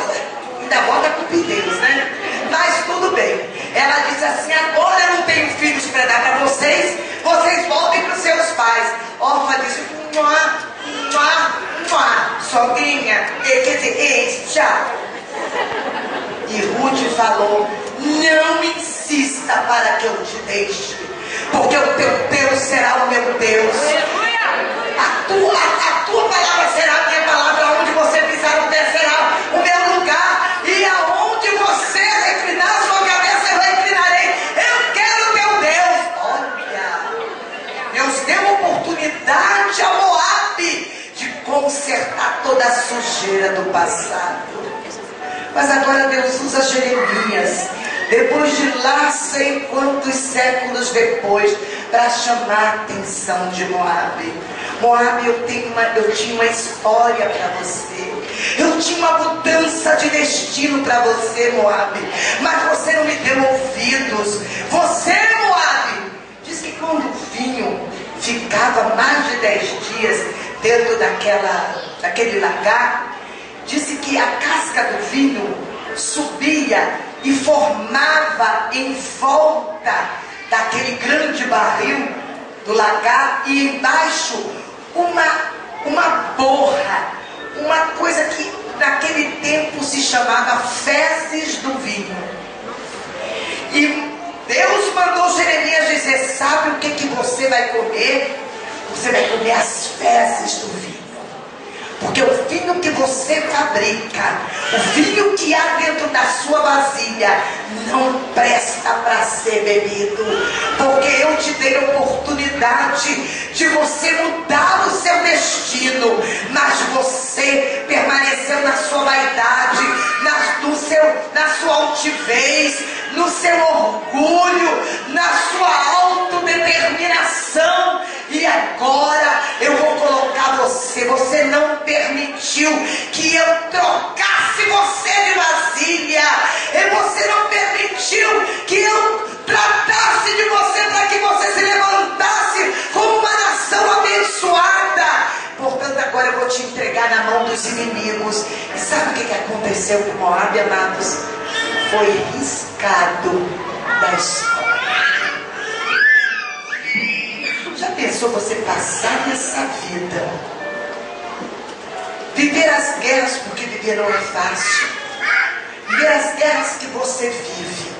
Ainda bota a culpa em Deus, né? Mas tudo bem. Ela disse assim: agora eu não tenho filhos para dar para vocês, vocês voltem para os seus pais. Orfa disse: sogrinha, quer dizer, tchau. E Ruth falou: não insista para que eu te deixe, porque o teu Deus será o meu Deus. A tua palavra será a minha palavra. Onde você pisar o pé será o meu lugar, e aonde você reclinar a sua cabeça eu reclinarei. Eu quero o teu Deus. Olha, Deus deu oportunidade a Moabe de consertar toda a sujeira do passado. Mas agora Deus usa Jeremias, depois de lá sei quantos séculos depois, para chamar a atenção de Moabe. Moabe, eu tinha uma história para você. Eu tinha uma mudança de destino para você, Moabe, mas você não me deu ouvidos. Você, Moabe, diz que quando o vinho ficava mais de 10 dias dentro daquele lagar, disse que a casca do vinho subia e formava em volta daquele grande barril do lagar, e embaixo uma borra, uma coisa que naquele tempo se chamava fezes do vinho. E Deus mandou Jeremias dizer: sabe o que você vai comer? Você vai comer as fezes do vinho. Porque o vinho que você fabrica, o vinho que há dentro da sua vasilha, não presta para ser bebido. Porque eu te dei a oportunidade de você mudar o seu destino, mas você permaneceu na sua vaidade, na sua altivez, no seu orgulho, na sua autodeterminação. E agora eu vou colocar você não permitiu que eu trocasse você de vasilha, e você não permitiu que eu tratasse de você para que você se levantasse como uma nação abençoada. Portanto, agora eu vou te entregar na mão dos inimigos. E sabe o que aconteceu com Moabe, amados? Foi riscado da história. Já pensou você passar nessa vida, viver as guerras, porque viver não é fácil, viver as guerras que você vive,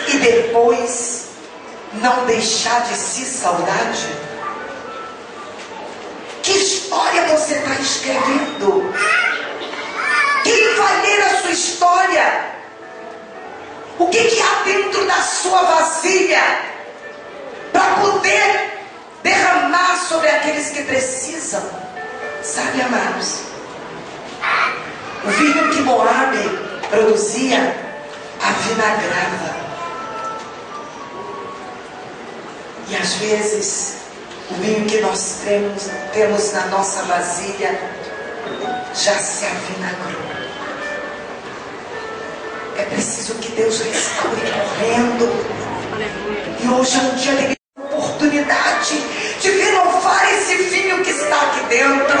e depois não deixar de si saudade? Que história você está escrevendo? Quem vai ler a sua história? O que há dentro da sua vasilha para poder derramar sobre aqueles que precisam? Sabe, amados, o vinho que Moabe produzia avinagrava. E às vezes o vinho que nós temos na nossa vasilha já se avinagrou. É preciso que Deus restaure correndo. E hoje é um dia de oportunidade de renovar esse vinho que está aqui dentro.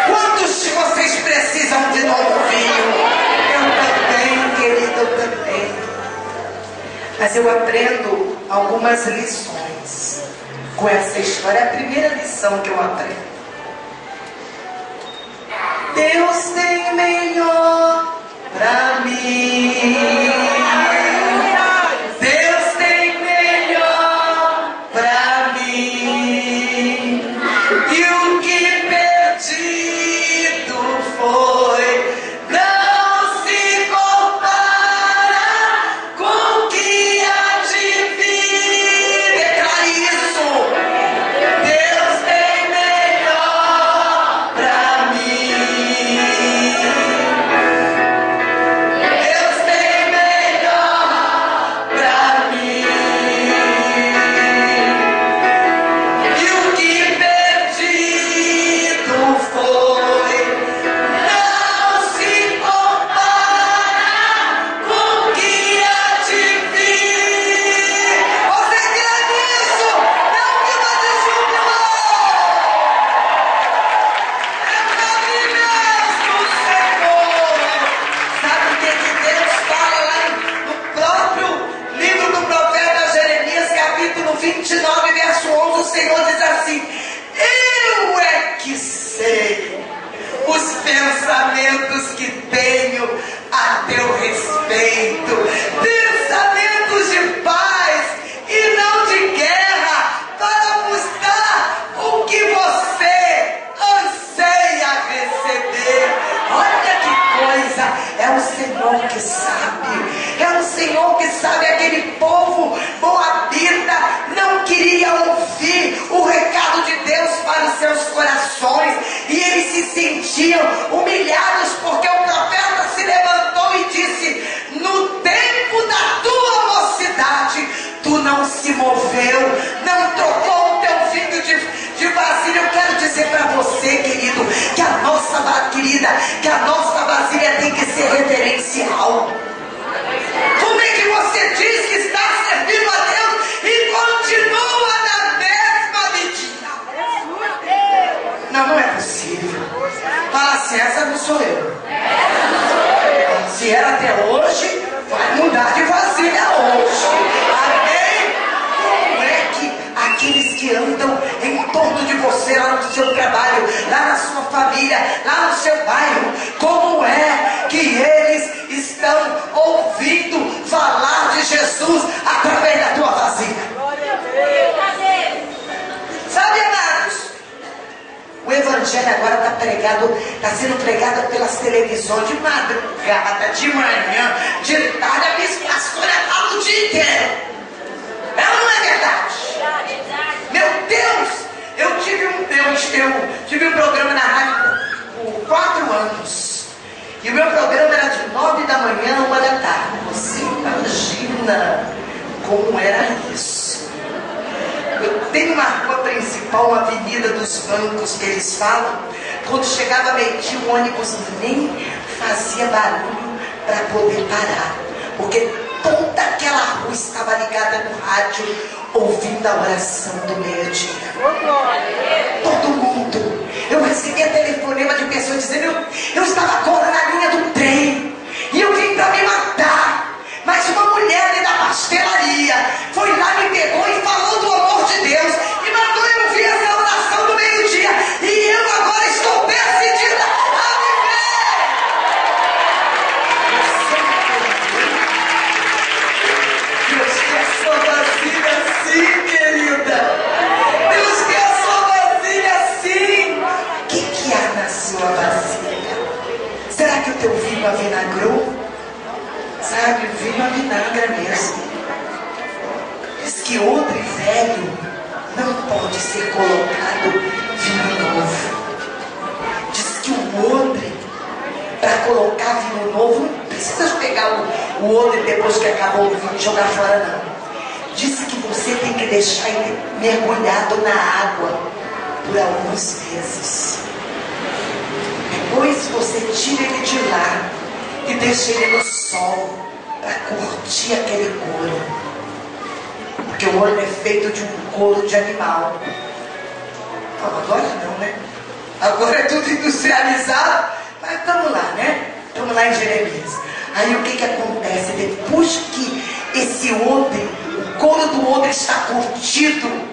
Quantos de vocês precisam de novo vinho? Eu também, querido, eu também. Mas eu aprendo algumas lições com essa história. É a primeira lição que eu aprendo. Deus tem melhor pra mim. Humilhados, porque o profeta se levantou e disse: no tempo da tua mocidade tu não se moveu, não trocou o teu vinho de vasilha. Eu quero dizer para você, querido, que a nossa querida, que a nossa vasilha tem que ser referencial. Como é que você diz que está servindo a Deus e continua na mesma medida? Não, não é possível. Fala assim, essa não sou eu. Se era até hoje, vai mudar de vasilha hoje. Amém? Como é que aqueles que andam em torno de você, lá no seu trabalho, lá na sua família, lá no seu bairro, como é que eles estão ouvindo falar de Jesus através da tua vasilha? Sabe, amados, o evangelho agora está sendo pregado pelas televisões de madrugada, de manhã, de tarde. A minha pastora fala o dia inteiro. Ela não é verdade? Meu Deus, eu tive um programa na rádio por 4 anos. E o meu programa era de 9 da manhã a 1 da tarde. Você imagina como era isso? Eu tenho uma rua principal, uma avenida dos bancos que eles falam. Quando chegava meio-dia, o ônibus nem fazia barulho para poder parar. Porque toda aquela rua estava ligada no rádio, ouvindo a oração do meio-dia. Todo mundo. Eu recebia telefonema de pessoas dizendo, eu estava agora na linha do trem e eu vim para me matar. Mas uma mulher ali da pastelaria foi lá, me pegou e falou do amor de Deus e mandou eu ouvir essa oração do meio-dia. E eu agora estou decidida a viver. Deus quer sua vasilha assim, querida. Deus quer sua vasilha assim. O que há na sua vasilha? Será que o teu vinho avinagrou? Sabe, o vinho avinagra mesmo. Diz que odre velho não pode ser colocado vinho novo. Diz que o odre, para colocar vinho novo, não precisa pegar o odre depois que acabou o vinho e jogar fora, não. Diz que você tem que deixar ele mergulhado na água por alguns meses. Depois você tira ele de lá e deixa ele no sol para curtir aquele couro, porque o ouro é feito de um couro de animal. Então, agora não, né? Agora é tudo industrializado, mas estamos lá, né? Estamos lá em Jeremias. Aí o que acontece? Depois que esse odre, o couro do odre está curtido,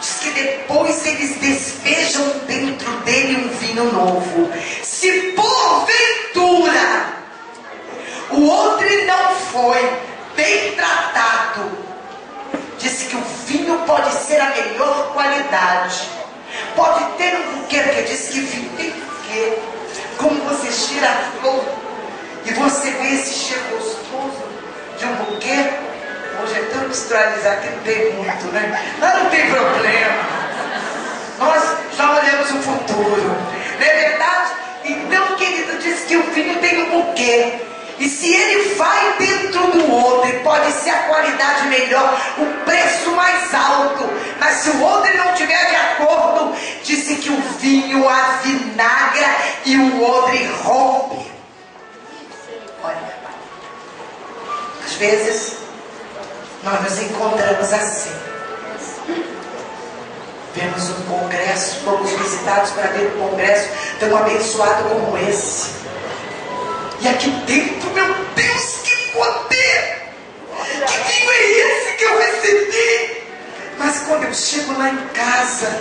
diz que depois eles despejam dentro dele um vinho novo. Se porventura o odre não foi bem tratado, diz que o vinho pode ser a melhor qualidade, pode ter um buquê, porque diz que vinho tem buquê. Como você tira a flor e você vê esse cheiro gostoso de um buquê. Hoje é tão industrializado que não tem muito, né? Mas não tem problema, nós já olhamos o futuro, não é verdade? Então, querido, diz que o vinho tem um buquê. E se ele vai dentro do odre, pode ser a qualidade melhor, o preço mais alto. Mas se o odre não estiver de acordo, disse que o vinho avinagra e o odre rompe. Olha, às vezes nós nos encontramos assim. Vemos um congresso, fomos visitados para ver um congresso tão abençoado como esse. E aqui dentro, meu Deus, que poder! Que vinho é esse que eu recebi? Mas quando eu chego lá em casa,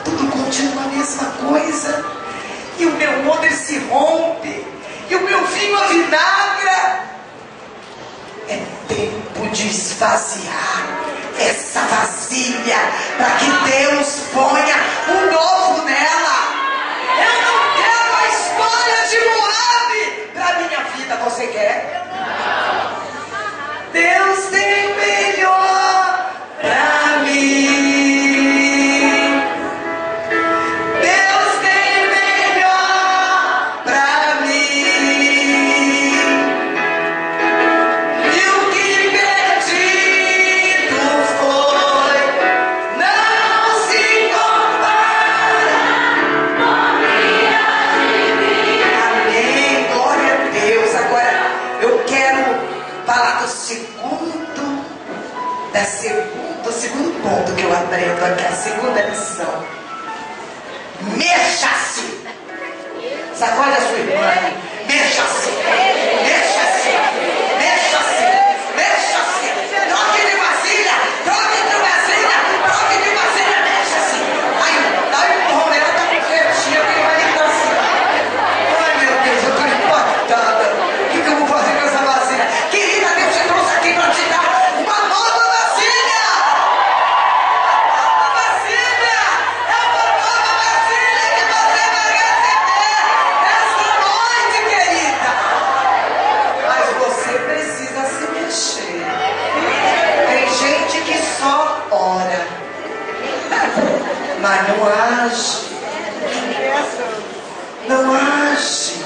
tudo continua a mesma coisa. E o meu odre se rompe. E o meu vinho avinagra. É tempo de esvaziar essa vasilha, para que Deus ponha um novo nela. Eu não quero a história de Moabe para minha vida. Você quer? Deus tem melhor para mim. Deus tem melhor para mim. E o que perdido foi não se compara segunda lição. Mexa-se. Sacode a sua irmã. Mexa-se. Mexa-se. Mexa-se. Mexa-se. Troque de vasilha. Troque de vasilha. Troque de vasilha. Mexa-se. Aí, dá um empurrão nela, tá com fletinha, que ele vai entrar assim. Ai, meu Deus, eu tô impactada. O que eu vou fazer com essa vasilha? Querida, Deus te trouxe aqui pra te dar uma nova vasilha. Uma vasilha. É uma nova vasilha que você vai receber essa noite, querida. Mas você precisa se mexer. Tem gente que só ora, mas não age. Não age.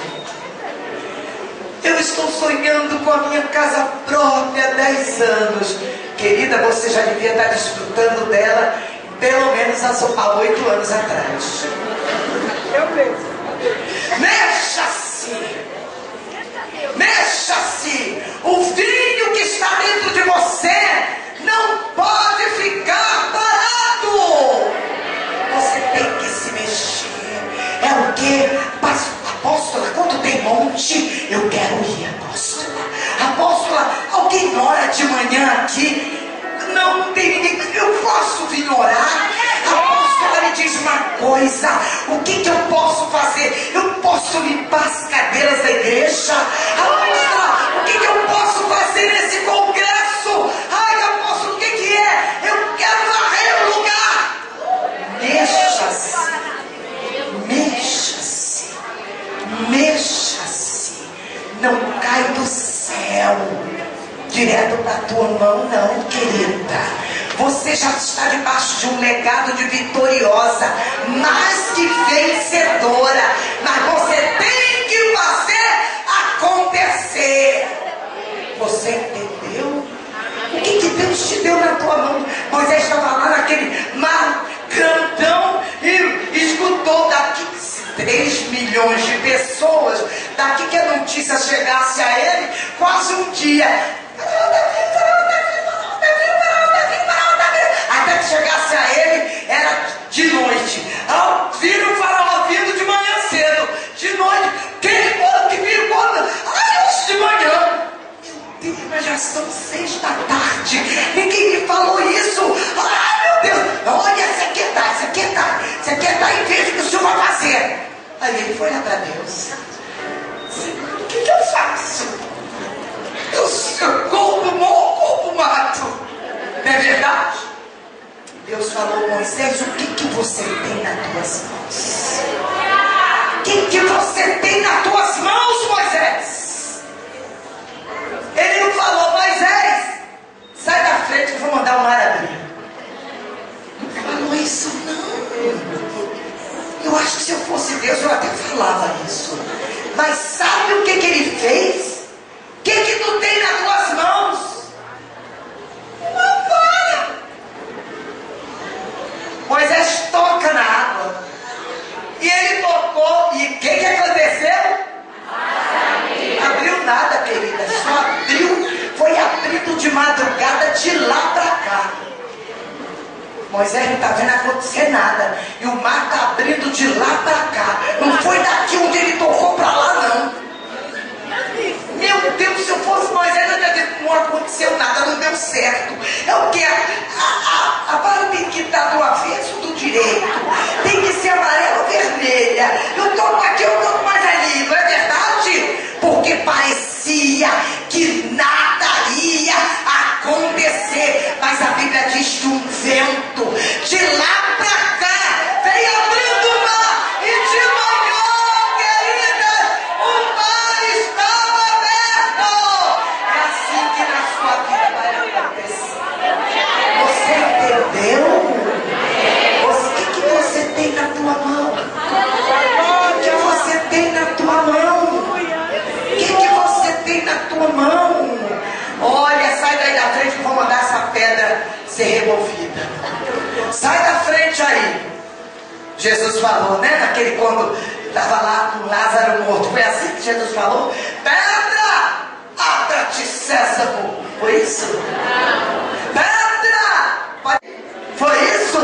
Eu estou sonhando com a minha casa própria há 10 anos. Querida, você já devia estar desfrutando dela pelo menos há 8 anos atrás. Eu mesmo. Mexa-se! Mexa-se! O vinho que está dentro de você não pode ficar parado! Você tem que se mexer. É o quê? Apóstola, quando tem monte, eu quero ir, apóstola. Apóstola, alguém ora de manhã aqui? Não tem ninguém. Eu posso vir orar? Apóstola, me diz uma coisa. O que eu posso fazer? Eu posso limpar as cadeiras da igreja? Apóstola, o que eu posso fazer nesse congresso? Ai, apóstola, o que é? Eu quero varrer o lugar. Mexa-se. Mexa-se. Mexa-se. Não cai do céu direto para tua mão, não, querida. Você já está debaixo de um legado de vitoriosa, mais que vencedora. Mas você tem que fazer acontecer. Você entendeu? O que Deus te deu na tua mão? Moisés estava lá naquele mar grandão e escutou daqui 3 milhões de pessoas, daqui que a notícia chegasse a ele, quase um dia. Até que chegasse a ele, era de noite. Viram o faraó vindo de manhã cedo. De noite, quem que viram quando? Hoje de manhã. Meu Deus, mas já são 6 da tarde. Ninguém me falou isso. Ai, meu Deus. Olha, você quer dar, você quer dar. Você quer dar e veja o que o senhor vai fazer. Aí ele foi lá para Deus. O que eu faço? Eu corpo morro, corpo mato. Não é verdade? Deus falou, Moisés, o que você tem nas tuas mãos? O que você tem nas tuas mãos, Moisés? Ele não falou, Moisés, sai da frente que eu vou mandar o mar abrir. Não falou isso, não. Eu acho que se eu fosse Deus, eu até falava isso. Mas sabe o que ele fez? O que tu tem nas tuas mãos? Uma vara. Moisés toca na água. E ele tocou. E o que aconteceu? Abriu nada, querida. Só abriu. Foi abrido de madrugada de lá para cá. Moisés não está vendo acontecer nada. E o mar está abrindo de lá para cá. Não foi daqui onde ele tocou para lá, não. Meu Deus, se eu fosse Moisés, eu ia dizer, não aconteceu nada, não deu certo. É o que? A vara tem que estar do avesso do direito. Tem que ser amarela ou vermelha. Eu toco aqui, eu toco mais ali. Não é verdade? Porque parecia que nada ia acontecer. Mas a Bíblia diz que um vento de lá para cá veio abrindo o mar. E de manhã, querida, o mar estava aberto. É assim que na sua vida vai acontecer. Você entendeu? O que você tem na tua mão? O que você tem na tua mão? O que você tem na tua mão? Olha, sai daí da frente que eu vou mandar essa pedra ser removida. Sai da frente aí. Jesus falou, né? Naquele quando estava lá com Lázaro morto. Foi assim que Jesus falou? Pedra, abra-te, Sésamo. Foi isso? Pedra! Foi isso?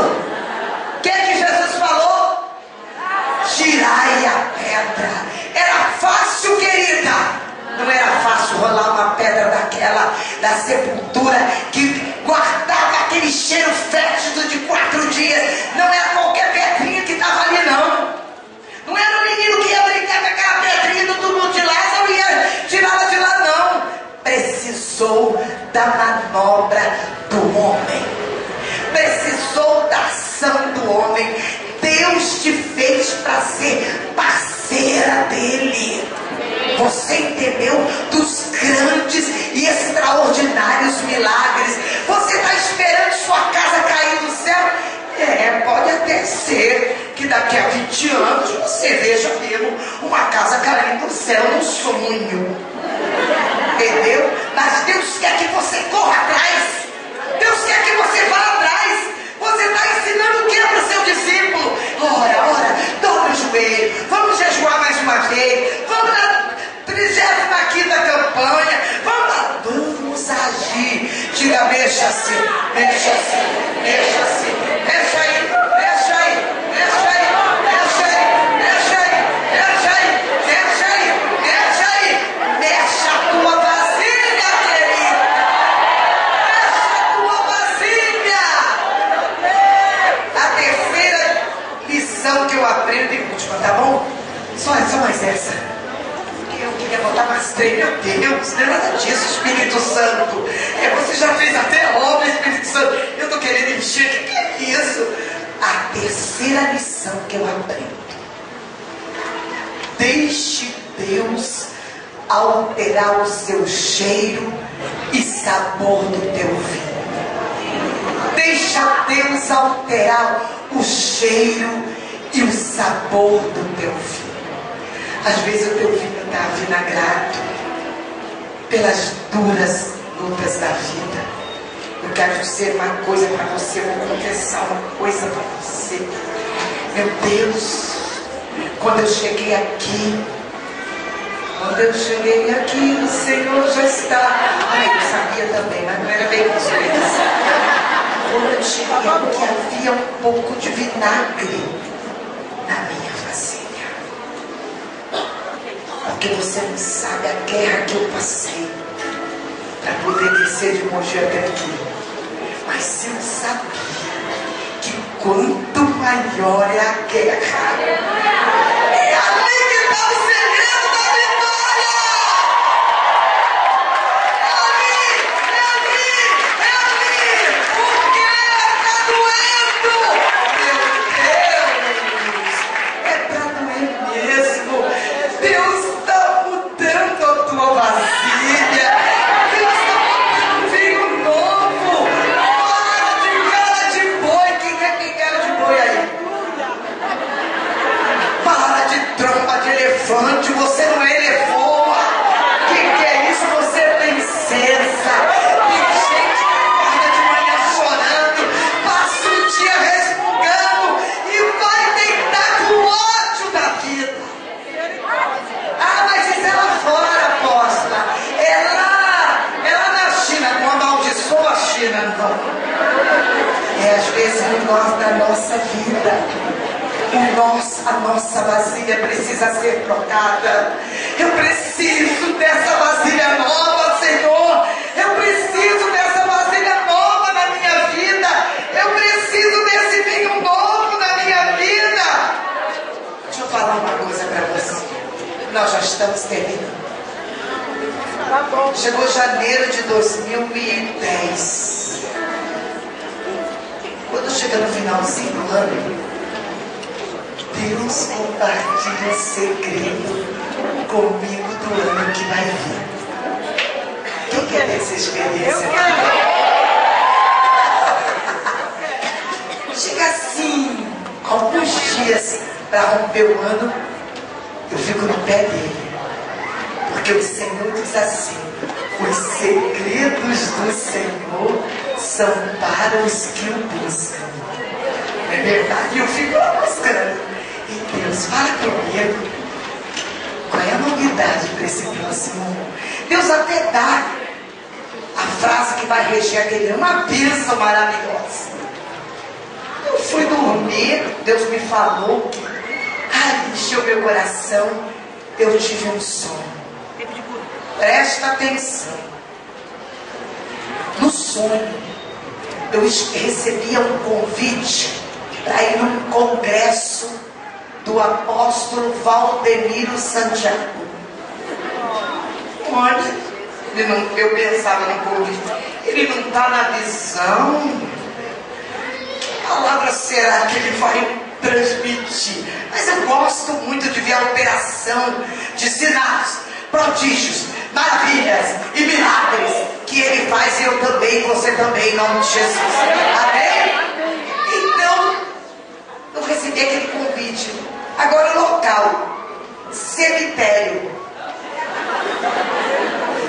tirai a pedra. Era fácil, querida. Não era fácil rolar uma pedra daquela, da sepultura, que guardava aquele cheiro fétido de 4 dias. Não era qualquer pedrinha que estava ali, não. Não era o menino que ia brincar com aquela pedrinha do túmulo de Lázaro e ia tirá-la de lá, não. Precisou da manobra do homem. Precisou da ação do homem. Deus te fez para ser parceira dele. Você entendeu dos grandes e extraordinários milagres. Você está esperando sua casa cair do céu? Pode até ser que daqui a 20 anos você veja mesmo uma casa caindo do céu num sonho. Entendeu? Mas Deus quer que você corra atrás. Deus quer que você vá atrás. Você está ensinando o que para o seu discípulo? Ora, dobra o joelho. Vamos jejuar mais uma vez. Vamos na 35ª campanha. Vamos agir. Diga, mexa-se, mexa-se, mexa-se. Mexa aí, mexa aí, mexa aí, mexa aí, mexa aí, mexa aí, mexa aí, mexa aí. Mexa a tua vasilha, querida. Mexa a tua vasilha. A terceira lição que eu aprendo e última, tá bom? Só mais essa. Eu queria botar mais 3, meu Deus, não é nada disso, Espírito Santo. Você já fez até obra, Espírito Santo. Eu estou querendo encher, o que é isso? A terceira lição que eu aprendo: deixe Deus alterar o seu cheiro e sabor do teu vinho. Deixa Deus alterar o cheiro e o sabor do teu vinho. Às vezes o teu vinho está vinagrado pelas duras lutas da vida. Eu quero dizer uma coisa para você, eu vou confessar uma coisa para você. Meu Deus, quando eu cheguei aqui, o Senhor já está. Eu sabia também, mas não era bem isso. Quando eu cheguei aqui, havia um pouco de vinagre na minha vasilha. Porque você não sabe a guerra que eu passei para poder descer de Mogi até aqui. Mas eu sabia que quanto maior é a guerra, é ali que está o segredo da vitória. É ali, porque está doendo. Meu Deus, é para doer mesmo. Deus está mudando a tua vasilha. Deus está botando um vinho novo. Para de cara de boi. Quem é que cara de boi aí? Para de tromba de elefante. Você não é elefoa. Que é isso? Você é princesa. Tem gente que acorda de manhã chorando, passa o dia resmungando e vai deitar com ódio da vida. Mas isso é lá fora, apóstola. Ela na China, com amaldiçoa a China, não. Às vezes na nossa vida, a nossa vasilha precisa ser trocada. Eu preciso dessa vasilha nova, Senhor. Eu preciso dessa vasilha nova na minha vida. Eu preciso desse vinho novo na minha vida. Deixa eu falar uma coisa para você. Nós já estamos terminando. Chegou janeiro de 2010. Quando chega no finalzinho do ano, Deus compartilha um segredo comigo do ano que vai vir. Quem quer ter essa experiência? Chega assim, alguns dias para romper o ano, eu fico no pé dele. Porque o Senhor diz assim: os segredos do Senhor são para os que o buscam. É verdade, eu fico lá buscando. E Deus, fala comigo. Qual é a novidade para esse próximo ano? Deus até dá a frase que vai reger aquele ano, uma bênção maravilhosa. Eu fui dormir, Deus me falou. encheu meu coração. Eu tive um sonho. Presta atenção. No sonho, eu recebia um convite para ir num congresso do apóstolo Valdemiro Santiago. Olha, eu pensava no convite, ele não está na visão. Que palavra será que ele vai transmitir? Mas eu gosto muito de ver a operação de sinais, prodígios, maravilhas e milagres que ele faz, e eu também, você também, em nome de Jesus. Amém? Então, eu recebi aquele convite. Agora o local, cemitério.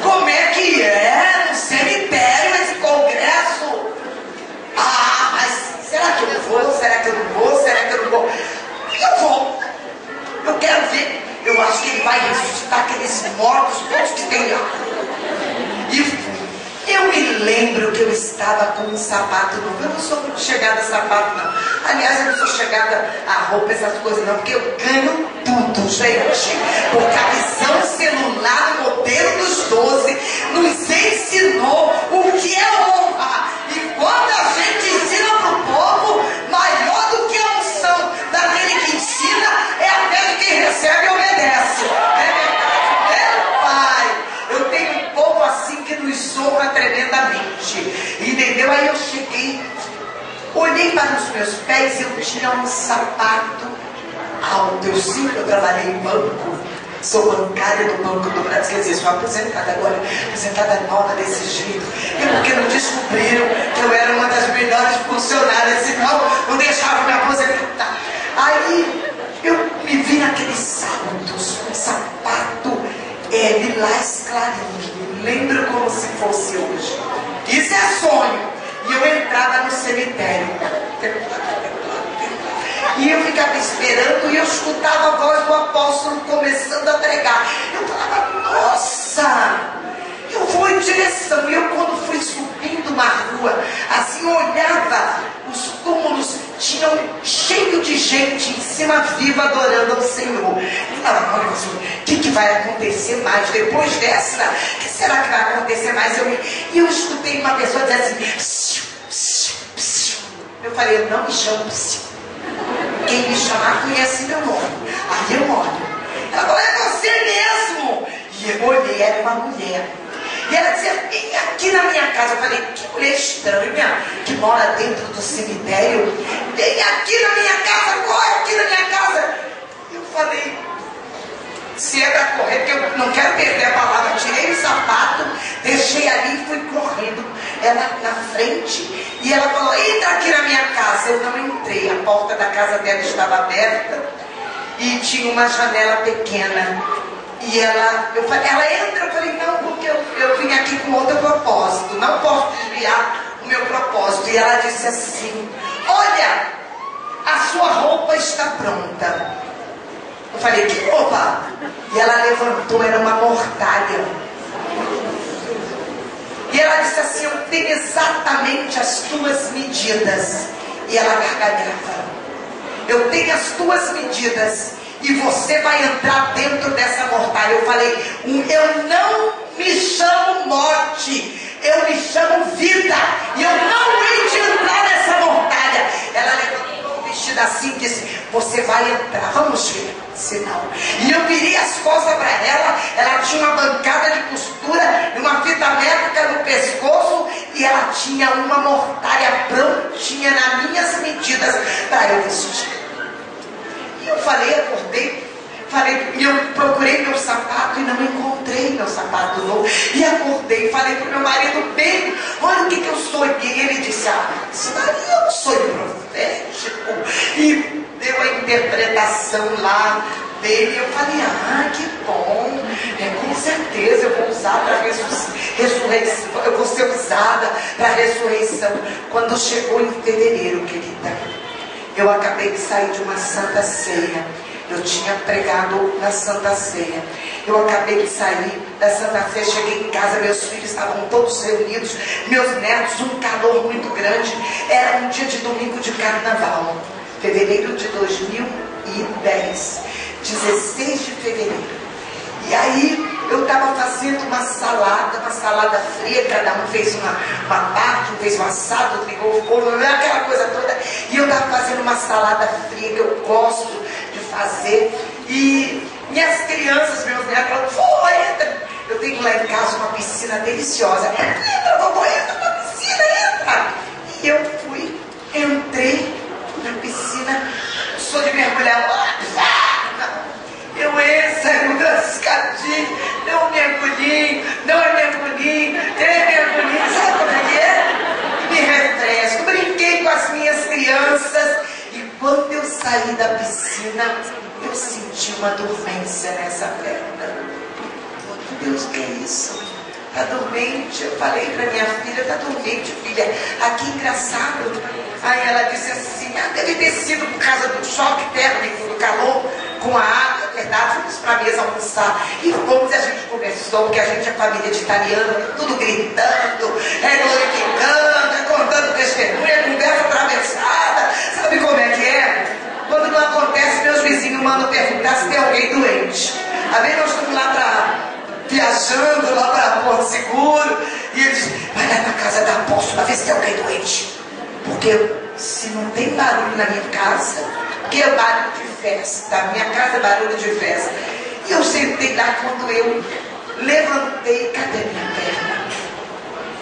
Como é que é? No cemitério, esse congresso? Ah, mas será que eu vou? Será que eu não vou? Será que eu não vou? Eu vou. Eu quero ver. Eu acho que ele vai ressuscitar aqueles mortos todos que tem lá. E fui. Eu me lembro que eu estava com um sapato novo. Eu não sou muito chegada a sapato, não. Aliás, eu não sou chegada a roupa, essas coisas, não. Porque eu ganho tudo, gente. Porque a visão celular, o modelo dos 12, nos ensinou o que é honra. E quando a gente ensina para o povo, maior do que a unção daquele que ensina, é até de quem recebe e obedece. É verdade, meu Pai. Eu tenho um povo assim que nos honra tremendamente. Entendeu? Aí eu cheguei, olhei para os meus pés e eu tinha um sapato alto. Eu sempre trabalhei em banco. Sou bancária do Banco do Brasil. Quer dizer, sou aposentada agora, aposentada nova desse jeito. É porque não descobriram que eu era uma das melhores funcionárias, senão não deixavam me aposentar. Aí eu me vi naqueles saltos, um sapato lilás clarinho. Lembro como se fosse hoje. Isso é sonho. E eu entrava no cemitério. E eu ficava esperando e eu escutava a voz do apóstolo começando a pregar. Eu falava, nossa, eu vou em direção. E eu, quando fui subindo uma rua, assim, eu olhava, os túmulos tinham cheio de gente em cima viva adorando ao Senhor. Eu falava, olha, o que vai acontecer mais depois dessa? O que será que vai acontecer mais? E eu escutei uma pessoa dizer assim, psiu, psiu, psiu. Eu falei, eu não me chamo psiu. Quem me chamar conhece meu nome. Aí eu olho. Ela falou, é você mesmo. E eu olhei, era uma mulher. E ela dizia, vem aqui na minha casa. Eu falei, que mulher estranha que mora dentro do cemitério. Vem aqui na minha casa, corre aqui na minha casa. Eu falei, se é pra correr, porque eu não quero perder a palavra. Tirei o sapato, deixei ali e fui correndo. Ela na frente. E ela falou, entra aqui na minha casa. Eu não entrei, a porta da casa dela estava aberta e tinha uma janela pequena. E ela entra, eu falei, não, porque eu vim aqui com outro propósito, não posso desviar o meu propósito. E ela disse assim, olha, a sua roupa está pronta. Eu falei, que roupa? E ela levantou, era uma mortalha. E ela disse assim, eu tenho exatamente as tuas medidas. E ela gargalhava. Eu tenho as tuas medidas e você vai entrar dentro dessa mortalha. Eu falei, eu não me chamo morte, eu me chamo vida. E eu não hei de entrar nessa mortalha. Ela levantou vestida assim e disse, você vai entrar, vamos ver. Sinal. E eu virei as costas para ela tinha uma bancada de costura, uma fita métrica no pescoço, e ela tinha uma mortalha prontinha nas minhas medidas para eu vestir. E eu falei, acordei, e eu procurei meu sapato e não encontrei meu sapato novo. E acordei, falei para o meu marido, bem, olha o que eu sonhei. E ele disse, isso daí é um sonho profético. E deu a interpretação lá dele. Eu falei, que bom, com certeza eu vou usar para ressurreição, eu vou ser usada para ressurreição. Quando chegou em fevereiro, querida, eu acabei de sair de uma santa ceia. Eu tinha pregado na Santa Ceia. Eu acabei de sair da Santa Ceia, cheguei em casa, meus filhos estavam todos reunidos, meus netos, um calor muito grande. Era um dia de domingo de carnaval, fevereiro de 2010. 16 de fevereiro. E aí eu estava fazendo uma salada fria, cada um fez uma parte, um fez um assado, outro ligou o forno, aquela coisa toda. E eu estava fazendo uma salada fria que eu gosto de fazer. E minhas crianças, meus netos, falaram, vó, entra. Eu tenho lá em casa uma piscina deliciosa. Entra, vovó, entra na piscina, entra. E eu fui, entrei na piscina, sou de mergulhar. Eu saio das escadinhas, não mergulhinho, não é mergulhinho, é mergulhinho, sabe como é que é? Me refresco, brinquei com as minhas crianças e quando eu saí da piscina, eu senti uma dormência nessa perna. Meu Deus, o que é isso? Tá dormente? Eu falei pra minha filha, tá dormente, filha. Aqui, engraçado. Aí ela disse assim, deve ter sido por causa do choque térmico, do calor, com a água, é verdade, fomos pra mesa almoçar. E fomos, a gente conversou, porque a gente é família de italiano, tudo gritando, glorificando, contando testemunha, conversa atravessada. Sabe como é que é? Quando não acontece, meus vizinhos mandam perguntar se tem alguém doente. Às vezes nós estamos lá viajando lá para Porto Seguro, e eles vai lá na casa da apóstola ver se tem alguém doente. Porque se não tem barulho na minha casa, que é barulho de festa, minha casa é barulho de festa. E eu sentei lá, quando eu levantei, cadê minha perna?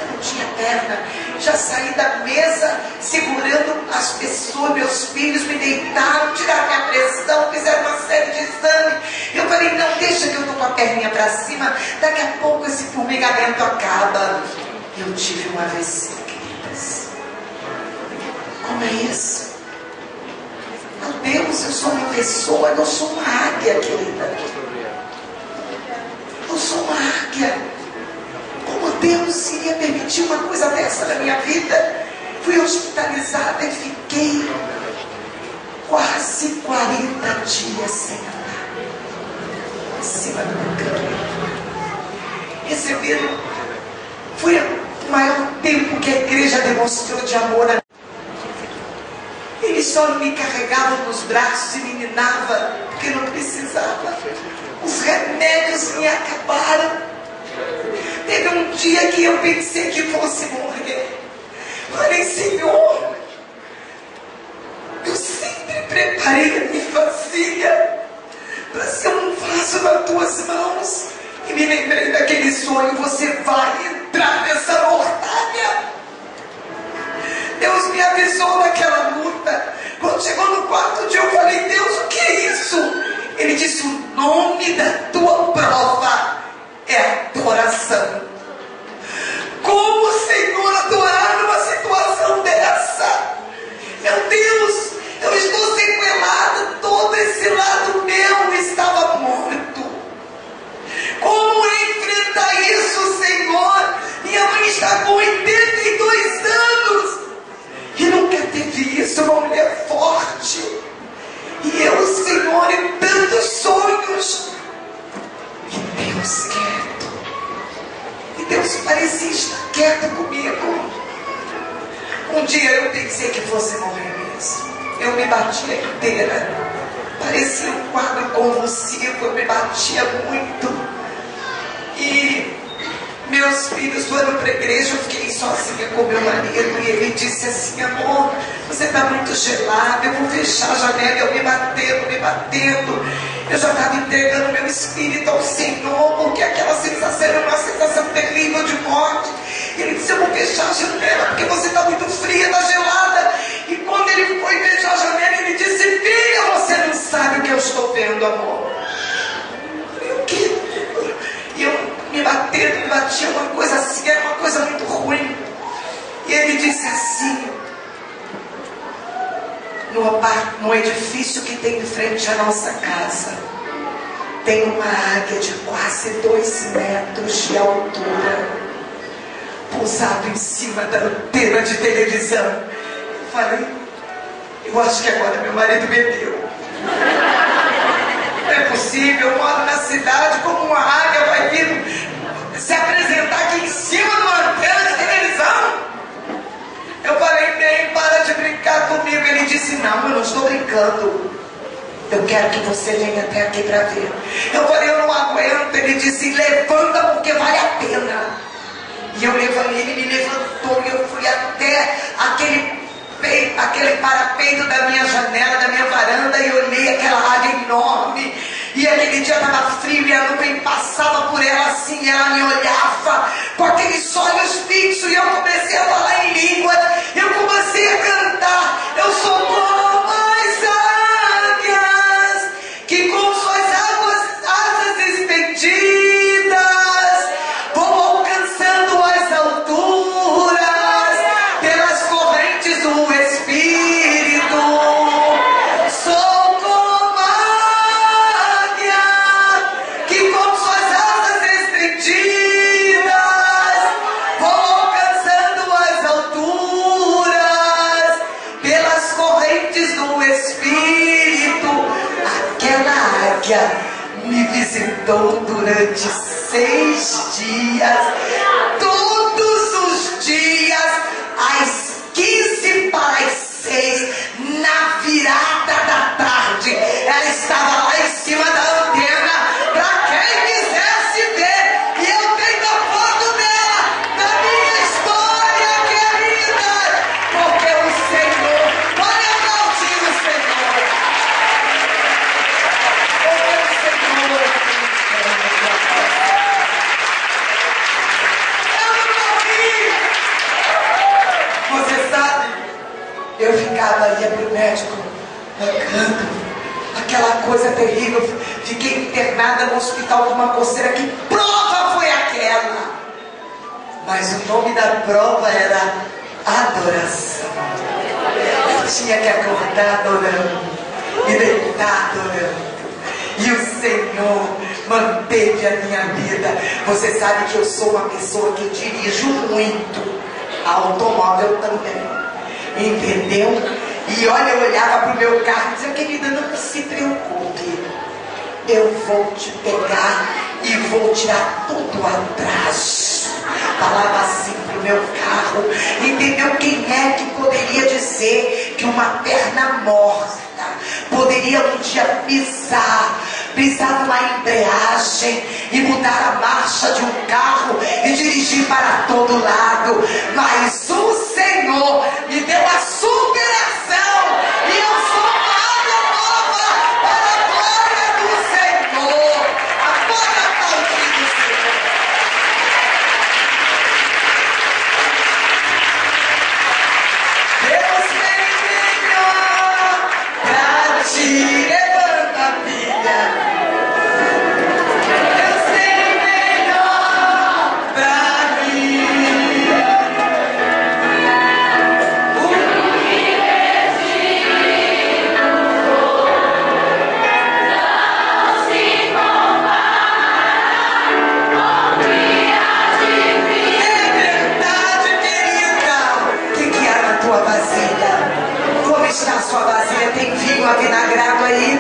Eu não tinha perna. Já saí da mesa segurando as pessoas, meus filhos me deitaram, tiraram minha pressão, fizeram uma série de exames. Eu falei, não, deixa que eu tô com a perninha para cima, daqui a pouco esse formigamento acaba. Eu tive um AVC, queridas. Como é isso? Meu Deus, eu sou uma pessoa, eu sou uma águia, querida. Eu sou uma águia. Como Deus iria permitir uma coisa dessa na minha vida? Fui hospitalizada e fiquei quase 40 dias sem andar, em cima do meu cama. Receberam, foi o maior tempo que a igreja demonstrou de amor a eles só me carregavam nos braços e me ninavam, porque não precisava. Os remédios me acabaram. Teve um dia que eu pensei que fosse morrer. Falei, Senhor, eu sempre preparei a minha vasilha para ser um vaso nas tuas mãos. E me lembrei daquele sonho, você vai entrar nessa mortalha. Deus me avisou daquela luta. Quando chegou no quarto dia, eu falei, Deus, o que é isso? Ele disse, o nome da tua prova é adoração. Como, Senhor, adorar numa situação dessa? Meu Deus, eu estou sequelado, todo esse lado meu estava morto. Como enfrentar isso, Senhor? Minha mãe está com 82 anos e nunca teve isso, uma mulher forte. E eu, Senhor, em tantos sonhos. E Deus quieto. E Deus parecia estar quieto comigo. Um dia eu pensei que fosse morrer mesmo. Eu me batia inteira. Parecia um quadro convulsivo, eu me batia muito. E meus filhos foram para a igreja, eu fiquei sozinha com meu marido. E ele disse assim, amor, você está muito gelado, eu vou fechar a janela. Eu me batendo. Eu já estava entregando meu espírito ao Senhor, porque aquela sensação era uma sensação terrível de morte. E ele disse, eu vou fechar a janela, porque você está muito fria, está gelada. E quando ele foi fechar a janela, ele disse, filha, você não sabe o que eu estou vendo, amor. Eu falei, o quê? E eu me batia uma coisa assim, era uma coisa muito ruim. E ele disse assim, no edifício que tem em frente à nossa casa, tem uma águia de quase 2 metros de altura, pousado em cima da antena de televisão. Eu falei, eu acho que agora meu marido bebeu. Não é possível, eu moro na cidade, como uma águia vai vir se apresentar aqui em cima de uma antena de televisão? Eu falei, bem, para de brincar comigo. Ele disse, não, eu não estou brincando. eu quero que você venha até aqui para ver. Eu falei, eu não aguento. Ele disse, levanta porque vale a pena. E eu levantei, ele me levantou e eu fui até aquele parapeito da minha janela, da minha varanda, e olhei aquela área enorme. E aquele dia estava frio e a nuvem passava por ela assim, e ela me olhava com aqueles olhos fixos, e eu comecei a falar em línguas, eu comecei a cantar. Eu sou como as águias que com suas asas estendidas vão alcançando as alturas pelas correntes do Espírito. Sou como águia que com suas asas estendidas vão alcançando as alturas pelas correntes do Espírito. Aquela águia me visitou durante 6 dias, todos os dias, às 15 para as 6, na virada da tarde. Ela estava lá em cima da antena, para quem quisesse ver. E eu tenho a foto dela na minha história, querida. Porque o Senhor, olha aplaudir o Senhor. Porque o Senhor, eu não morri. Você sabe, eu ficava, ia pro médico, mancando, aquela coisa terrível. Fiquei internada no hospital com uma coceira. Que prova foi aquela? Mas o nome da prova era adoração. Eu tinha que acordar adorando e deitar adorando. E o Senhor manteve a minha vida. Você sabe que eu sou uma pessoa que dirijo muito automóvel também, entendeu? E olha, eu olhava para o meu carro e dizia, querida, não se preocupe, eu vou te pegar e vou tirar tudo atrás. Falava assim pro meu carro, entendeu? Quem é que poderia dizer que uma perna morta poderia um dia pisar numa embreagem e mudar a marcha de um carro e dirigir para todo lado? Mas o Senhor me deu a superação e eu sou uma águia nova para a glória do Senhor. Agora aplaudir o Senhor. Deus tem melhor pra ti. Levanta, filha. Deus tem melhor pra mim. O que decido não se compara com dias de vida. É verdade, querida. O que há na tua vasilha? Como está a sua vasilha? Tem vinho avinagrado aí?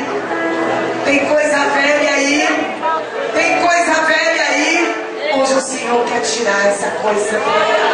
Tem coisa velha aí? Tem coisa velha aí? Hoje o Senhor quer tirar essa coisa velha.